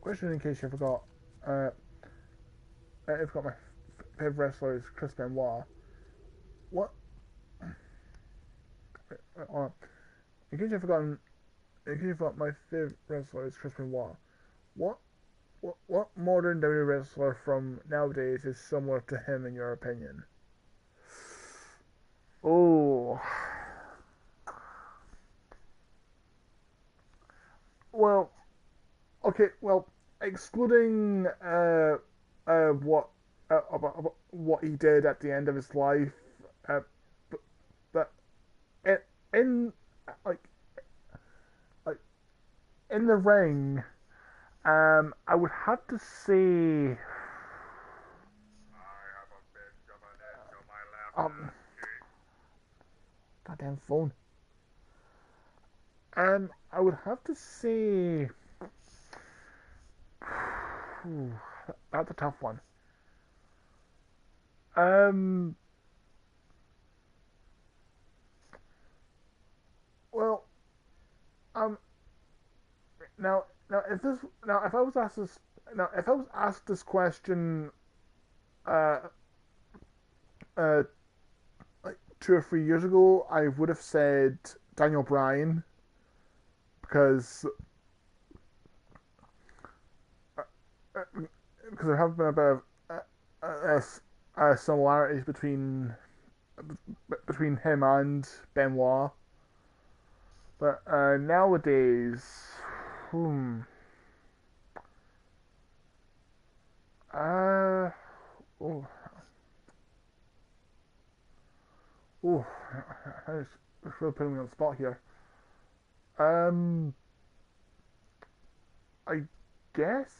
Question in case you forgot. I've got my favorite wrestler is Chris Benoit. What? In case you've forgotten, in case you forgot, my favorite wrestler is Chris Benoit. What modern WWE wrestler from nowadays is similar to him in your opinion? Oh. Well, okay, well, excluding what he did at the end of his life, but in like in the ring, I would have to say, goddamn phone. I would have to say, that's a tough one. Well, now if I was asked this question, like 2 or 3 years ago, I would have said Daniel Bryan because there have been a bit of similarities between him and— but nowadays, It's really putting me on the spot here. I guess.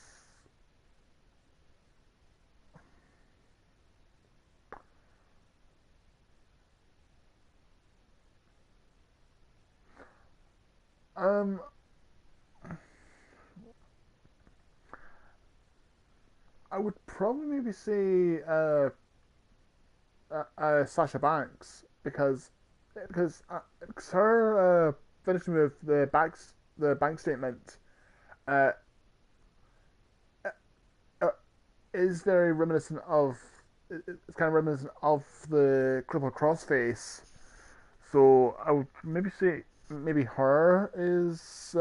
Um, I would probably maybe say Sasha Banks because her finishing with the bank statement uh, uh, is very reminiscent of it's kind of reminiscent of the crippled crossface. So I would maybe say maybe her is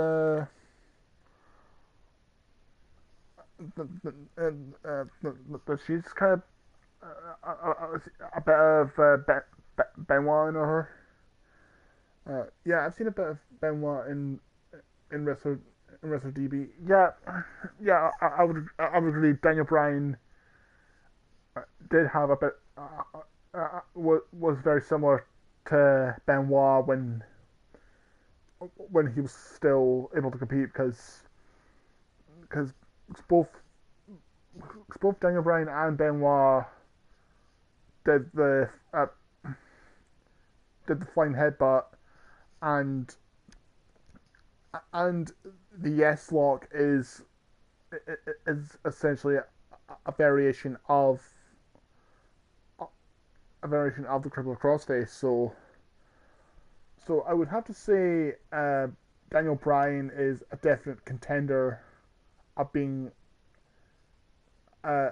but she's kind of a bit of Benoit in her. Yeah, I've seen a bit of Benoit in Wrestler DB. Yeah, yeah, I would agree. Daniel Bryan did have a bit was very similar to Benoit when he was still able to compete because both both Daniel Bryan and Benoit did the flying headbutt and and the yes lock is essentially a variation of the crippled crossface. So I would have to say Daniel Bryan is a definite contender of being uh,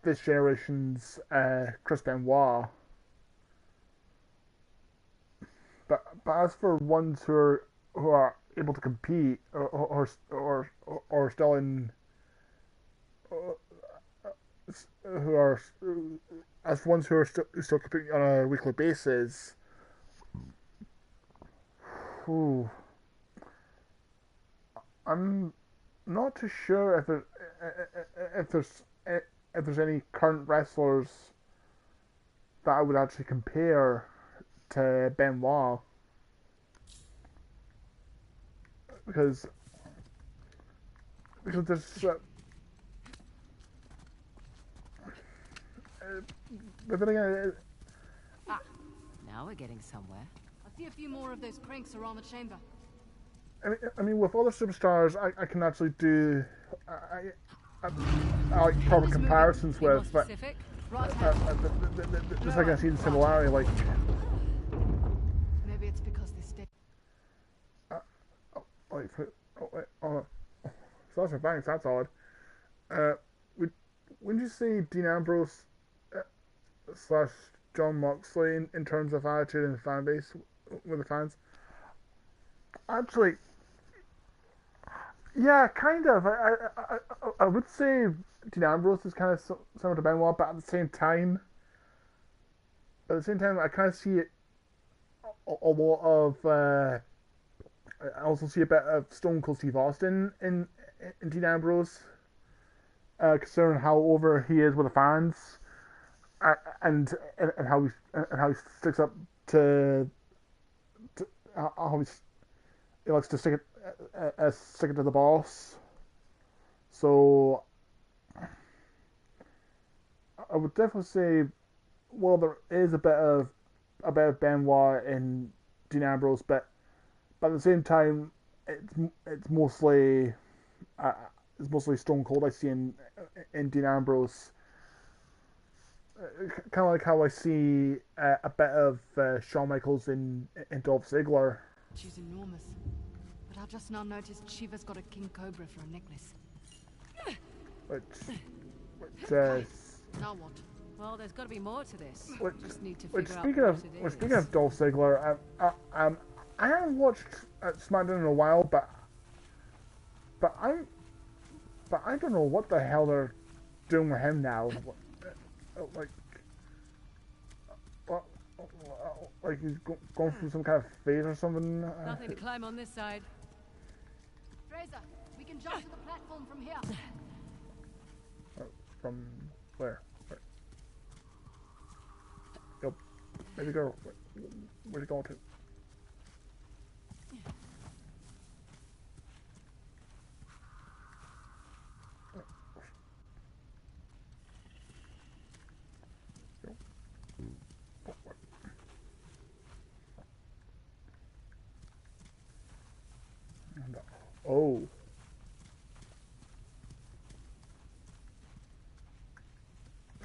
this generation's Chris Benoit. But as for ones who are able to compete or still in who are as ones who are still competing on a weekly basis, whew, I'm not too sure if there's if there's any current wrestlers that I would actually compare to Benoit because there's but then again, Ah, now we're getting somewhere. I see a few more of those cranks around the chamber. I mean, with other superstars, I can actually do I like proper comparisons with, but just like I see the similarity, like. Maybe it's because they stay. Wait, Sasha Banks, that's odd. Wouldn't you say Dean Ambrose slash John Moxley in terms of attitude and fan base with the fans? Actually, yeah, kind of. I would say Dean Ambrose is kind of similar to Benoit, but at the same time, I kind of see it a lot of. I also see a bit of Stone Cold Steve Austin in Dean Ambrose, considering how over he is with the fans, and how he sticks up to how he likes to stick it to the boss. So I would definitely say, well, there is a bit of Benoit in Dean Ambrose, but at the same time, it's mostly Stone Cold I see in Dean Ambrose. Kind of like how I see a bit of Shawn Michaels in Dolph Ziggler. She's enormous. But I just now noticed Shiva's got a king cobra for a necklace. Which Now what? Well, there's got to be more to this. which, Just need to which figure speaking out of what it speaking is. of Dolph Ziggler, I haven't watched SmackDown in a while, but I don't know what the hell they're doing with him now. Like, like he's going through some kind of phase or something. Nothing to climb on this side. Fraser, we can jump to the platform from here. From where? Yep. Maybe go. Where's it going to? Oh.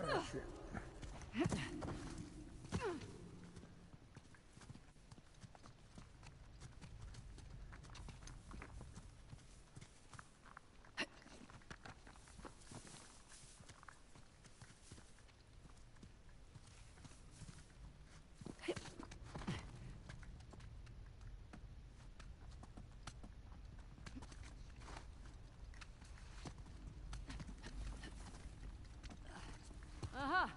Oh shit. Aha!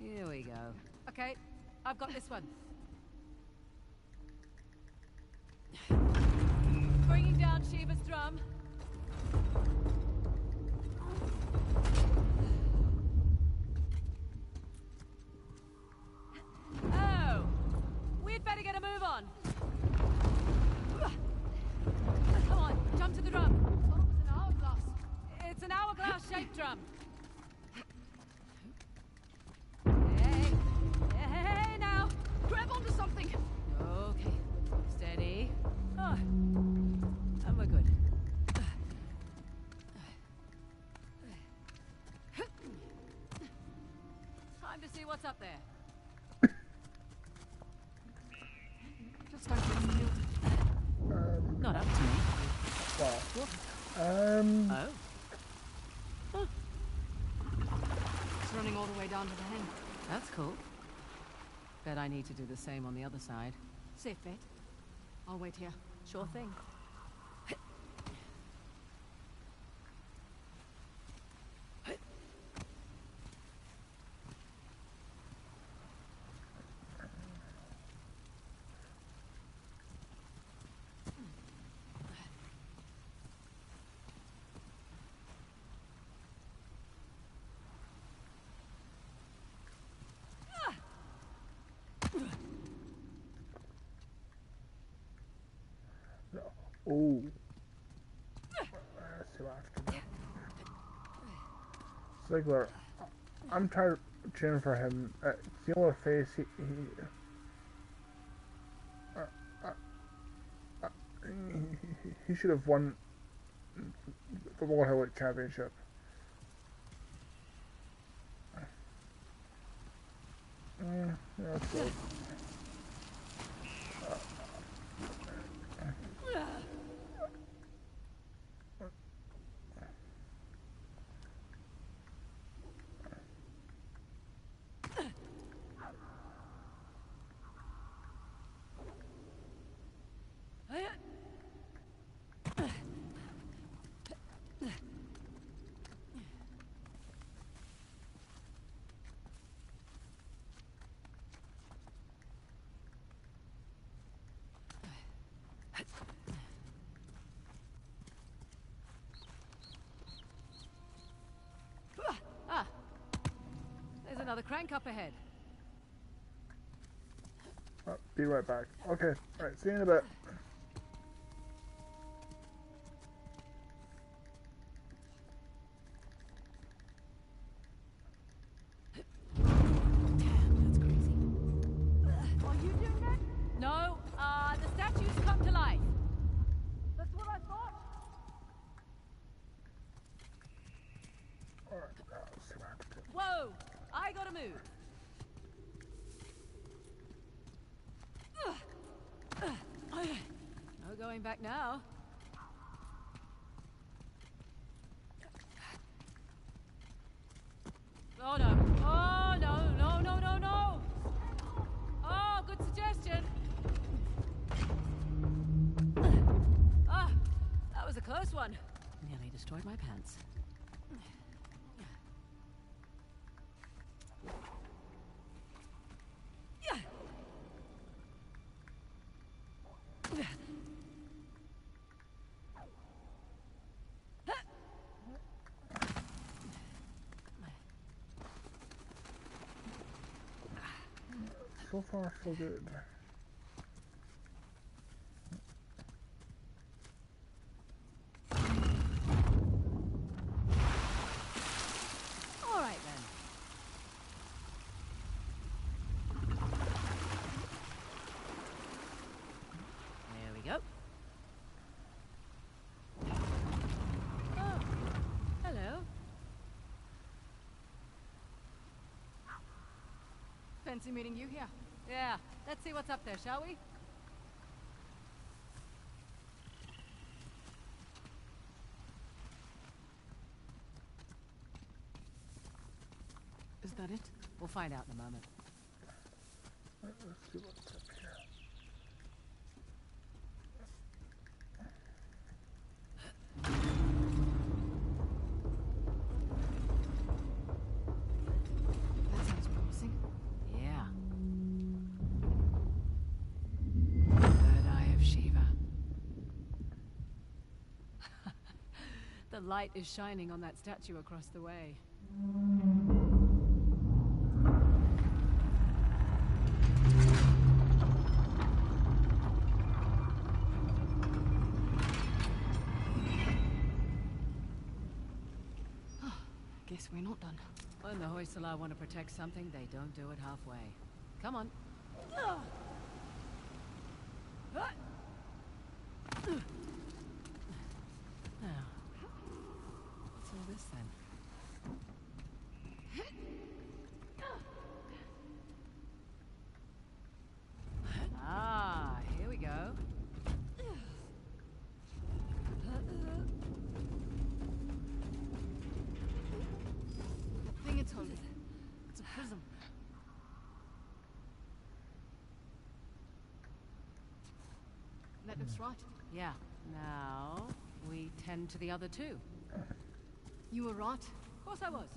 Here we go. Okay, I've got this one. Bringing down Shiva's drum. Oh! We'd better get a move on. Come on, jump to the drum. Oh, it's an hourglass. It's an hourglass-shaped drum. Hey now! Grab onto something. Okay, steady. Oh, and we're good. Time to see what's up there. Just don't get killed. Not up to me. Wow. Oh. It's running all the way down to the hen. That's cool. Bet I need to do the same on the other side. Safe bet. I'll wait here. Sure thing. Oh. Let's see what I have to do. Ziggler. I'm tired of cheering for him. See what face he should have won the World Heavyweight Championship. Yeah, that's good. Ah, there's another crank up ahead. Be right back. Okay, alright, see you in a bit. Damn, that's crazy. Are you doing that? No, the statues come to life. That's what I thought. Alright, let's see what I have to do. Whoa, I gotta move. No going back now. Oh no. Oh no, no, no, no, no. Oh, good suggestion. Ah, that was a close one. Nearly destroyed my pants. so far so good. All right then. There we go. Oh, hello. Fancy meeting you here. Yeah, let's see what's up there, shall we? Is that it? We'll find out in a moment. Let's see what's up here. That sounds promising. Yeah. Third eye of Shiva. The light is shining on that statue across the way. Guess we're not done. When the Hoysala want to protect something, they don't do it halfway. Come on. Now, what's all this then? Ah, here we go. The thing it's holding. It's a prism. That looks right. Yeah. Now, we tend to the other two. You were right. Of course I was.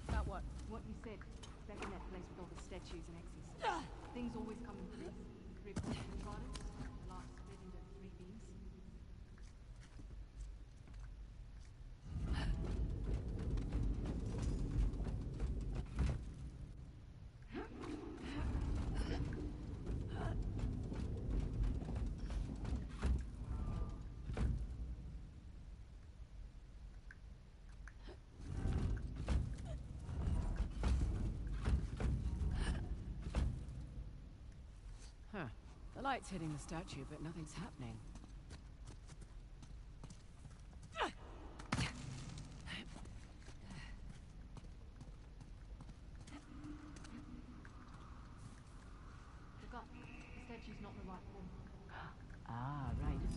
About what? What you said. Back in that place with all the statues and axes. Things always come in threes. 3 points of tridents. The light split into 3 beams. Huh. The light's hitting the statue, but nothing's happening. Look up. The statue's not in the right form. Ah, right.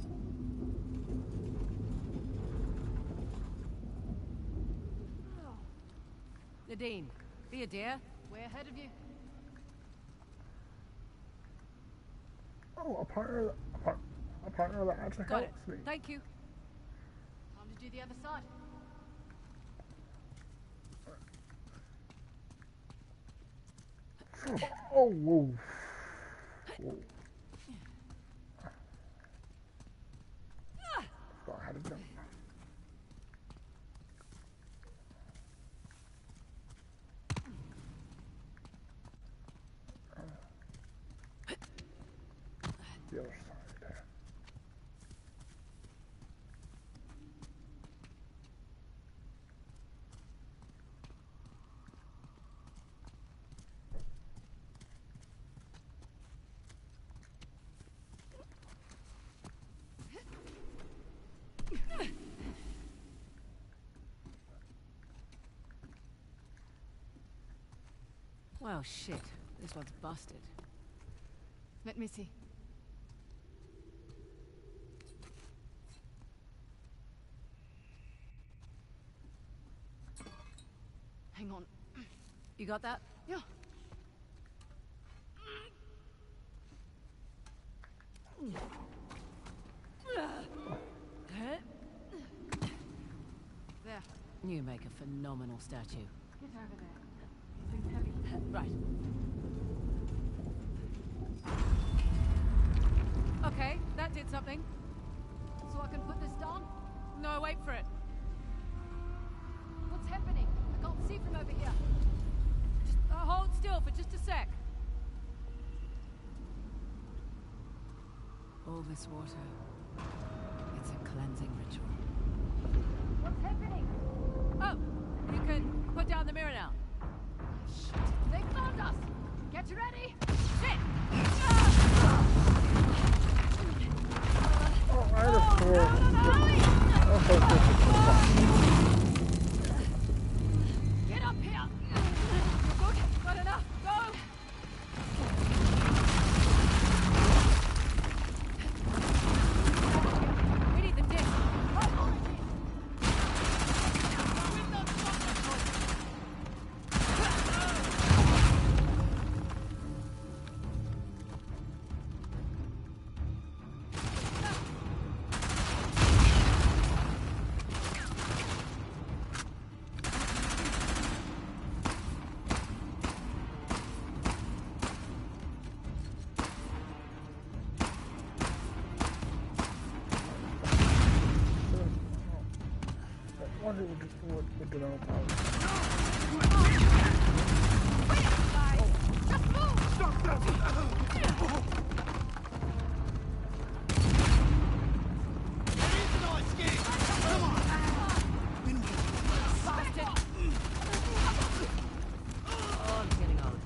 Nadine, be a dear. We're ahead of you. Oh, a partner that actually Got it. helps me. Thank you. Time to do the other side. Oh, whoa. Whoa. Forgot how to jump. The other side. Well, shit. This one's busted. Let me see. Hang on. You got that? Yeah. There. You make a phenomenal statue. Get over there. Thing's heavy. Right. Okay, that did something. So I can put this down? No, wait for it. What's happening? I can't see from over here. Just hold still for just a sec. All this water. It's a cleansing ritual. What's happening? Oh! You can put down the mirror now. Shit! They found us! Get ready! Shit! Oh, I had a sword. Get up here! You're good? Got enough? Go! We need the disc. Right on it is. What would do on power? Oh, I'm getting old.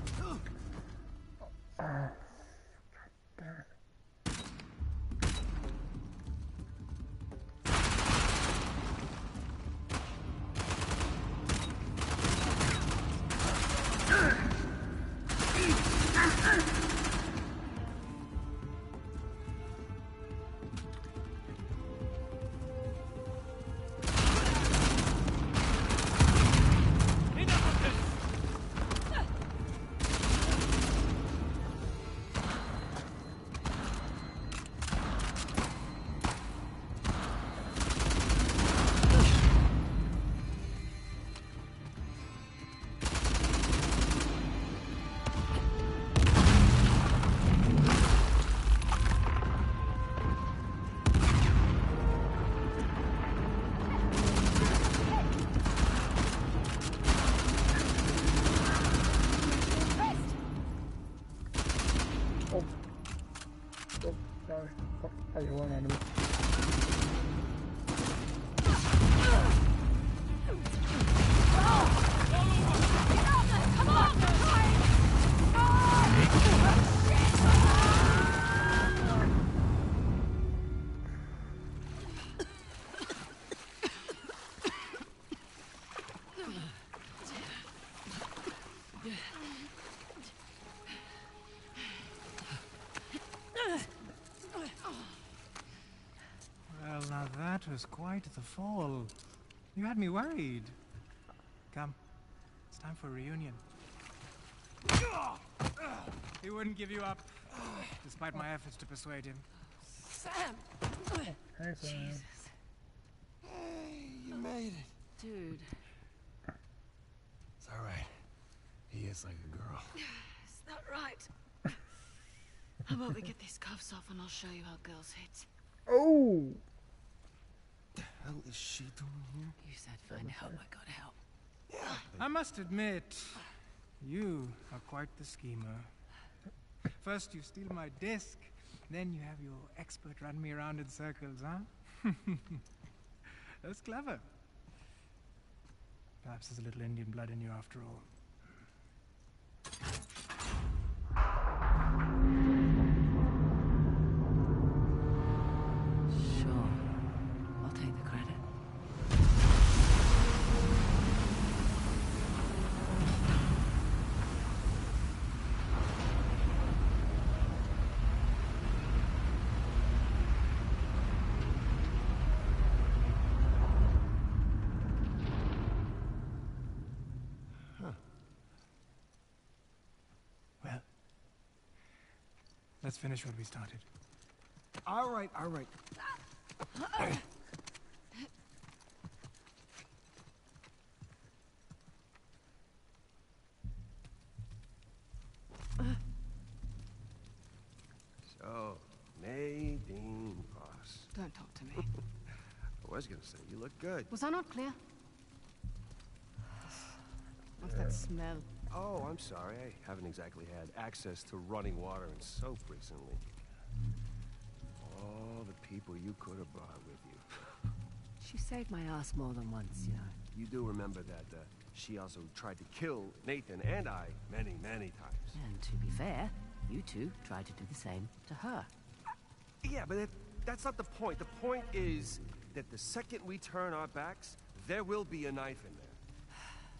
Oh, sorry. Oh, you want enemy. Well, now that was quite the fall. You had me worried. Come, it's time for a reunion. He wouldn't give you up, despite my efforts to persuade him. Sam! Hey, Sam. Hey, you made it. Dude, It's all right. He is like a girl. is that right? How about we get these cuffs off and I'll show you how girls hit. Oh! The hell is she doing here? You said find help, I got help. Yeah. I must admit, you are quite the schemer. First you steal my disc, then you have your expert run me around in circles, huh? That's clever. Perhaps there's a little Indian blood in you after all. Sure. I'll take the credit. Well, let's finish what we started. All right, all right. So, Nadine Ross. Don't talk to me. I was gonna say, you look good. Was I not clear? What's that smell? Oh, I'm sorry. I haven't exactly had access to running water and soap recently. people you could have brought with you. She saved my ass more than once, you know. You do remember that she also tried to kill Nathan and I many, many times. And to be fair, you two tried to do the same to her. Yeah, but that's not the point. The point is that the second we turn our backs, there will be a knife in there.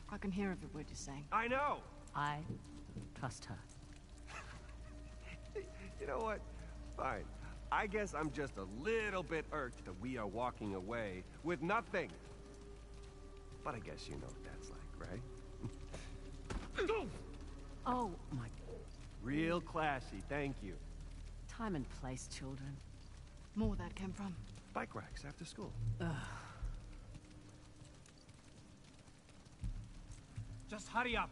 I can hear every word you're saying. I know! I trust her. You know what? Fine. I guess I'm just a little bit irked that we are walking away with nothing. But I guess you know what that's like, right? Oh, my... Real classy, thank you. Time and place, children. More that came from. Bike racks after school. Just hurry up.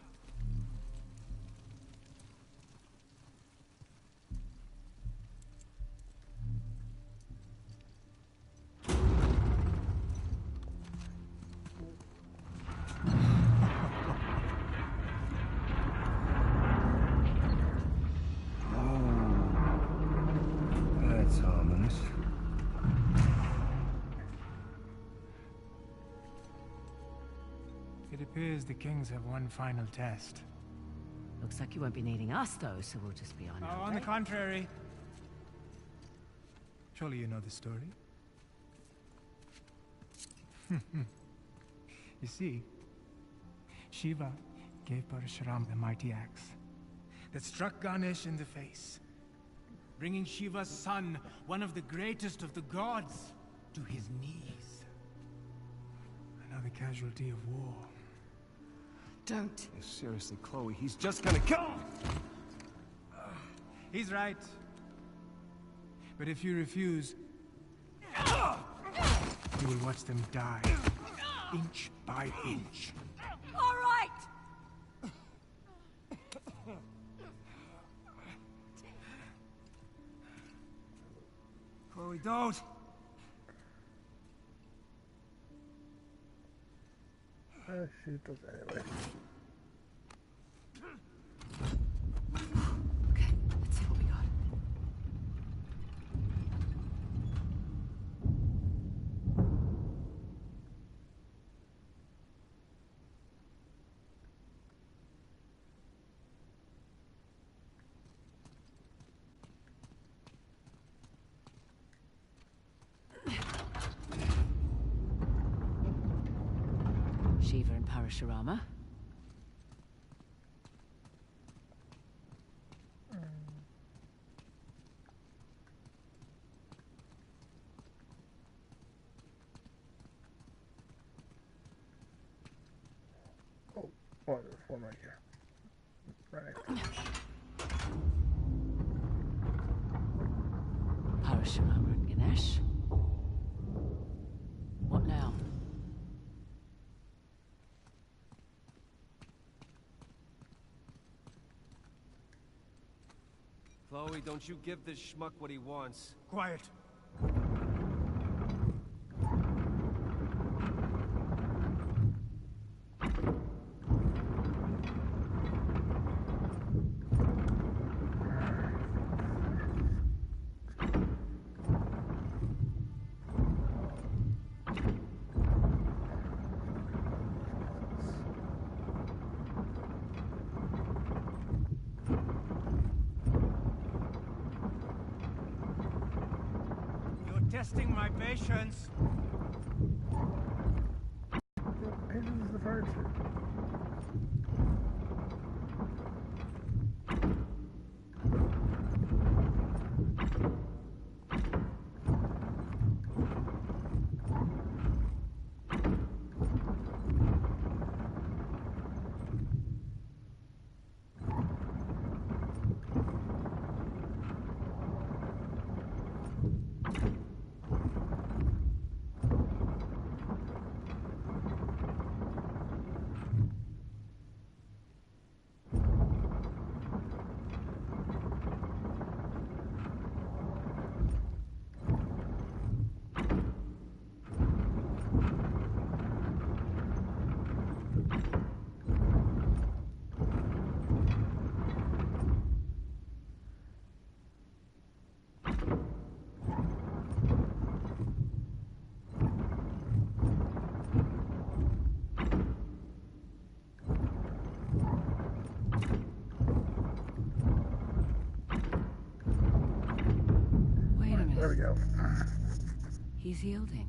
That's ominous. It appears the kings have one final test. Looks like you won't be needing us, though, so we'll just be on our On the way. contrary. Surely you know the story. You see, Shiva gave Parashuram a mighty axe that struck Ganesh in the face, bringing Shiva's son, one of the greatest of the gods, to his knees. Another casualty of war. Don't. Seriously, Chloe, he's just gonna kill him! He's right. But if you refuse, you will watch them die, inch by inch. All right! Chloe, don't! She does anyway. Okay, let's see what we got. Shiva and Parashurama. Oh, there's one right here. Right. Parashurama and Ganesh. What now? Chloe, don't you give this schmuck what he wants. Quiet. Testing my patience. Patience is the virtue. He's yielding.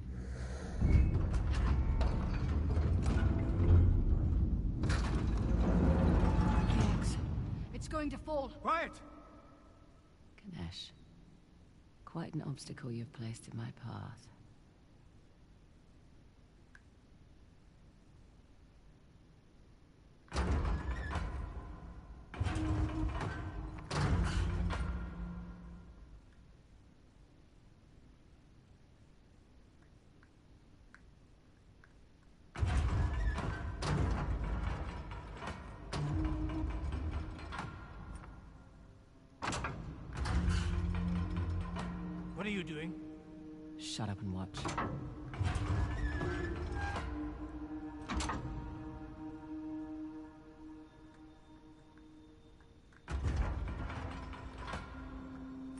Thanks. It's going to fall. Quiet! Ganesh, quite an obstacle you've placed in my path. What are you doing? Shut up and watch.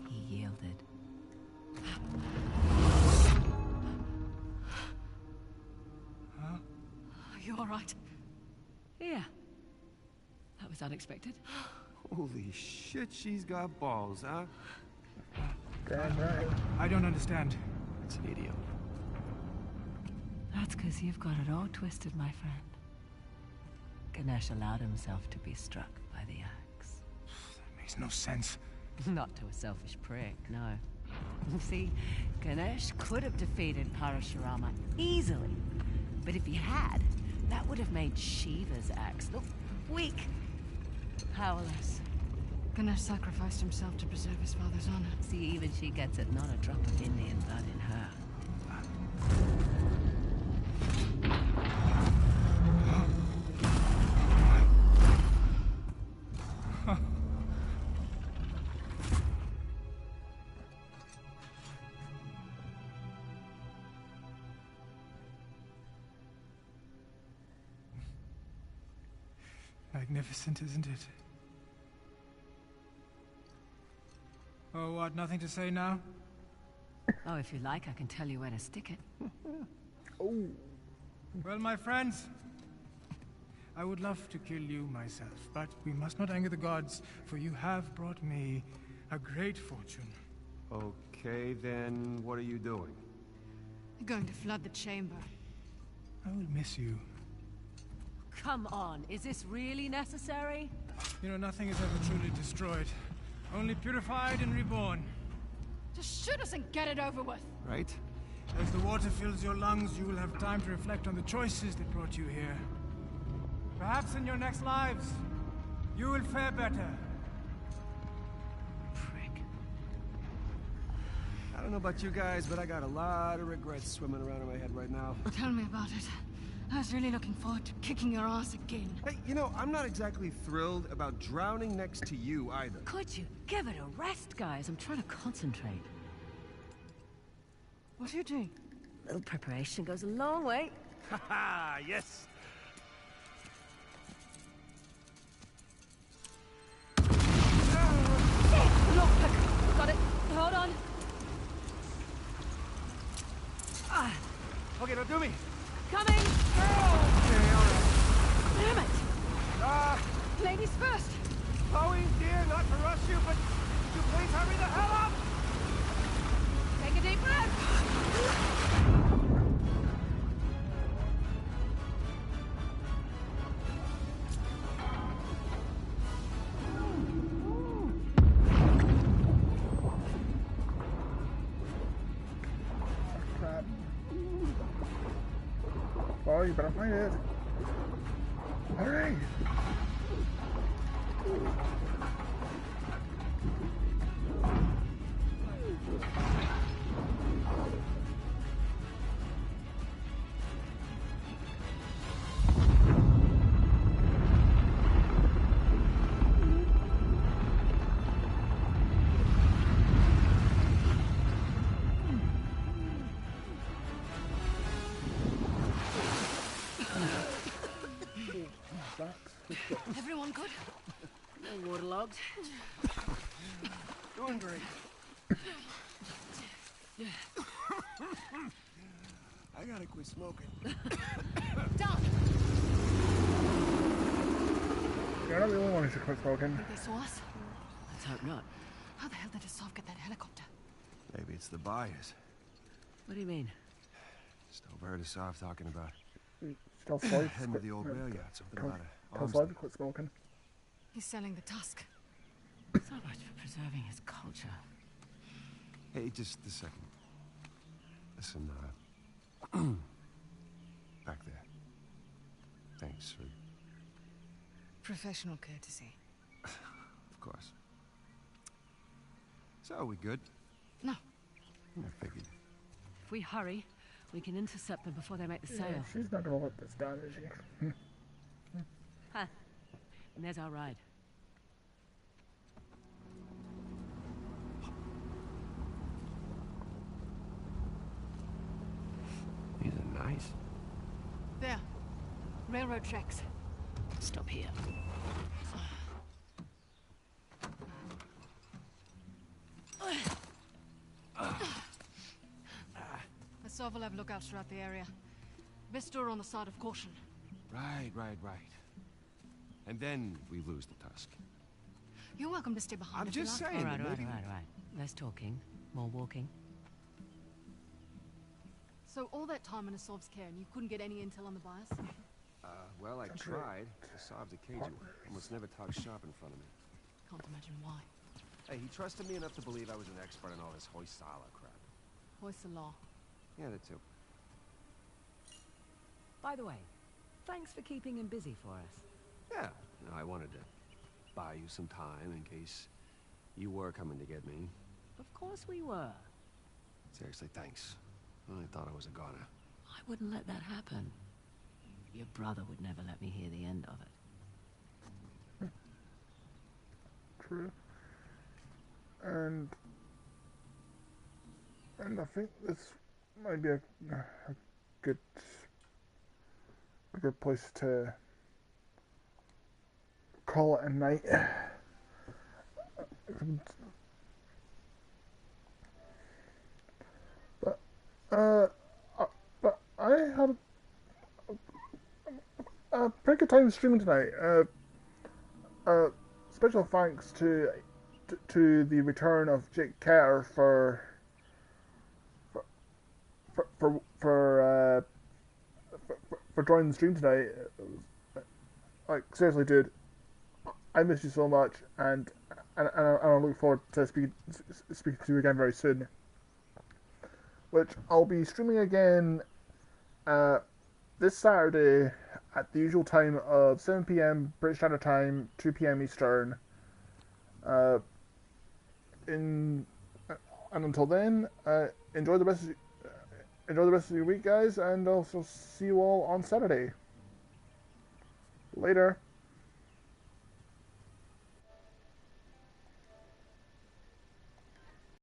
He yielded. Are you all right? Yeah. That was unexpected. Holy shit, she's got balls, huh? Damn right. I don't understand. It's an idiot. That's because you've got it all twisted, my friend. Ganesh allowed himself to be struck by the axe. That makes no sense. Not to a selfish prick, no. See, Ganesh could have defeated Parashurama easily. But if he had, that would have made Shiva's axe look weak, powerless. Ganesh sacrificed himself to preserve his father's honor. See, even she gets it, not a drop of Indian blood in her. Magnificent, isn't it? Oh, what? Nothing to say now? Oh, if you like, I can tell you where to stick it. Oh, Well, my friends, I would love to kill you myself, but we must not anger the gods, for you have brought me a great fortune. Okay, then what are you doing? You're going to flood the chamber. I will miss you. Come on, is this really necessary? You know, nothing is ever truly destroyed, only purified and reborn. Just shoot us and get it over with. Right? As the water fills your lungs, you will have time to reflect on the choices that brought you here. Perhaps in your next lives, you will fare better. Prick. I don't know about you guys, but I got a lot of regrets swimming around in my head right now. Tell me about it. I was really looking forward to kicking your ass again. Hey, you know, I'm not exactly thrilled about drowning next to you either. Could you give it a rest, guys? I'm trying to concentrate. What are you doing? A little preparation goes a long way. Haha, yes! Lockpick. Got it. Hold on. Okay, now do me! Coming. Okay, alright. Damn it. Ladies first. Chloe, dear, not to rush you, but could you please hurry the hell up? Take a deep breath. crap. Oh, you better find it. Hurry! Everyone good? No waterlogged. Doing great. I gotta quit smoking. Down. You're not the only one who should quit smoking. They saw us. Let's hope not. How the hell did Asaf get that helicopter? Maybe it's the buyers. What do you mean? Just overheard Asav talking about Tell Slive heading to the old rail yard. Something about a tell Slive to quit smoking. He's selling the tusk. So much for preserving his culture. Hey, just a second. Listen, back there. Thanks for... Professional courtesy. Of course. So, are we good? No. I figured. If we hurry, we can intercept them before they make the Yeah, sale. she's not gonna let this down, is she? Huh. And there's our ride. These are nice. There. Railroad tracks. Stop here. Asav will have lookouts throughout the area. Best store on the side of caution. Right. And then we lose the tusk. You're welcome to stay behind. I'm if you just like. saying. All right. maybe... Less talking, more walking. So all that time in Asav's care and you couldn't get any intel on the bias? Well, I tried. Asav's a Cajun. Almost never talks shop in front of me. Can't imagine why. Hey, he trusted me enough to believe I was an expert in all this Hoysala crap. Hoist the law. Yeah, that too. By the way, thanks for keeping him busy for us. Yeah, I wanted to buy you some time in case you were coming to get me. Of course we were. Seriously, thanks. I thought I was a goner. I wouldn't let that happen. Your brother would never let me hear the end of it. True. And I think this might be a good place to call it a night. But I had a pretty good time streaming tonight. Special thanks to the return of Jake Kerr for joining the stream tonight. Like, seriously, dude, I miss you so much, and I look forward to speaking to you again very soon. Which I'll be streaming again this Saturday at the usual time of 7 PM British Standard Time, 2 PM Eastern. And until then, enjoy the rest of your week, guys, and I'll see you all on Saturday. Later.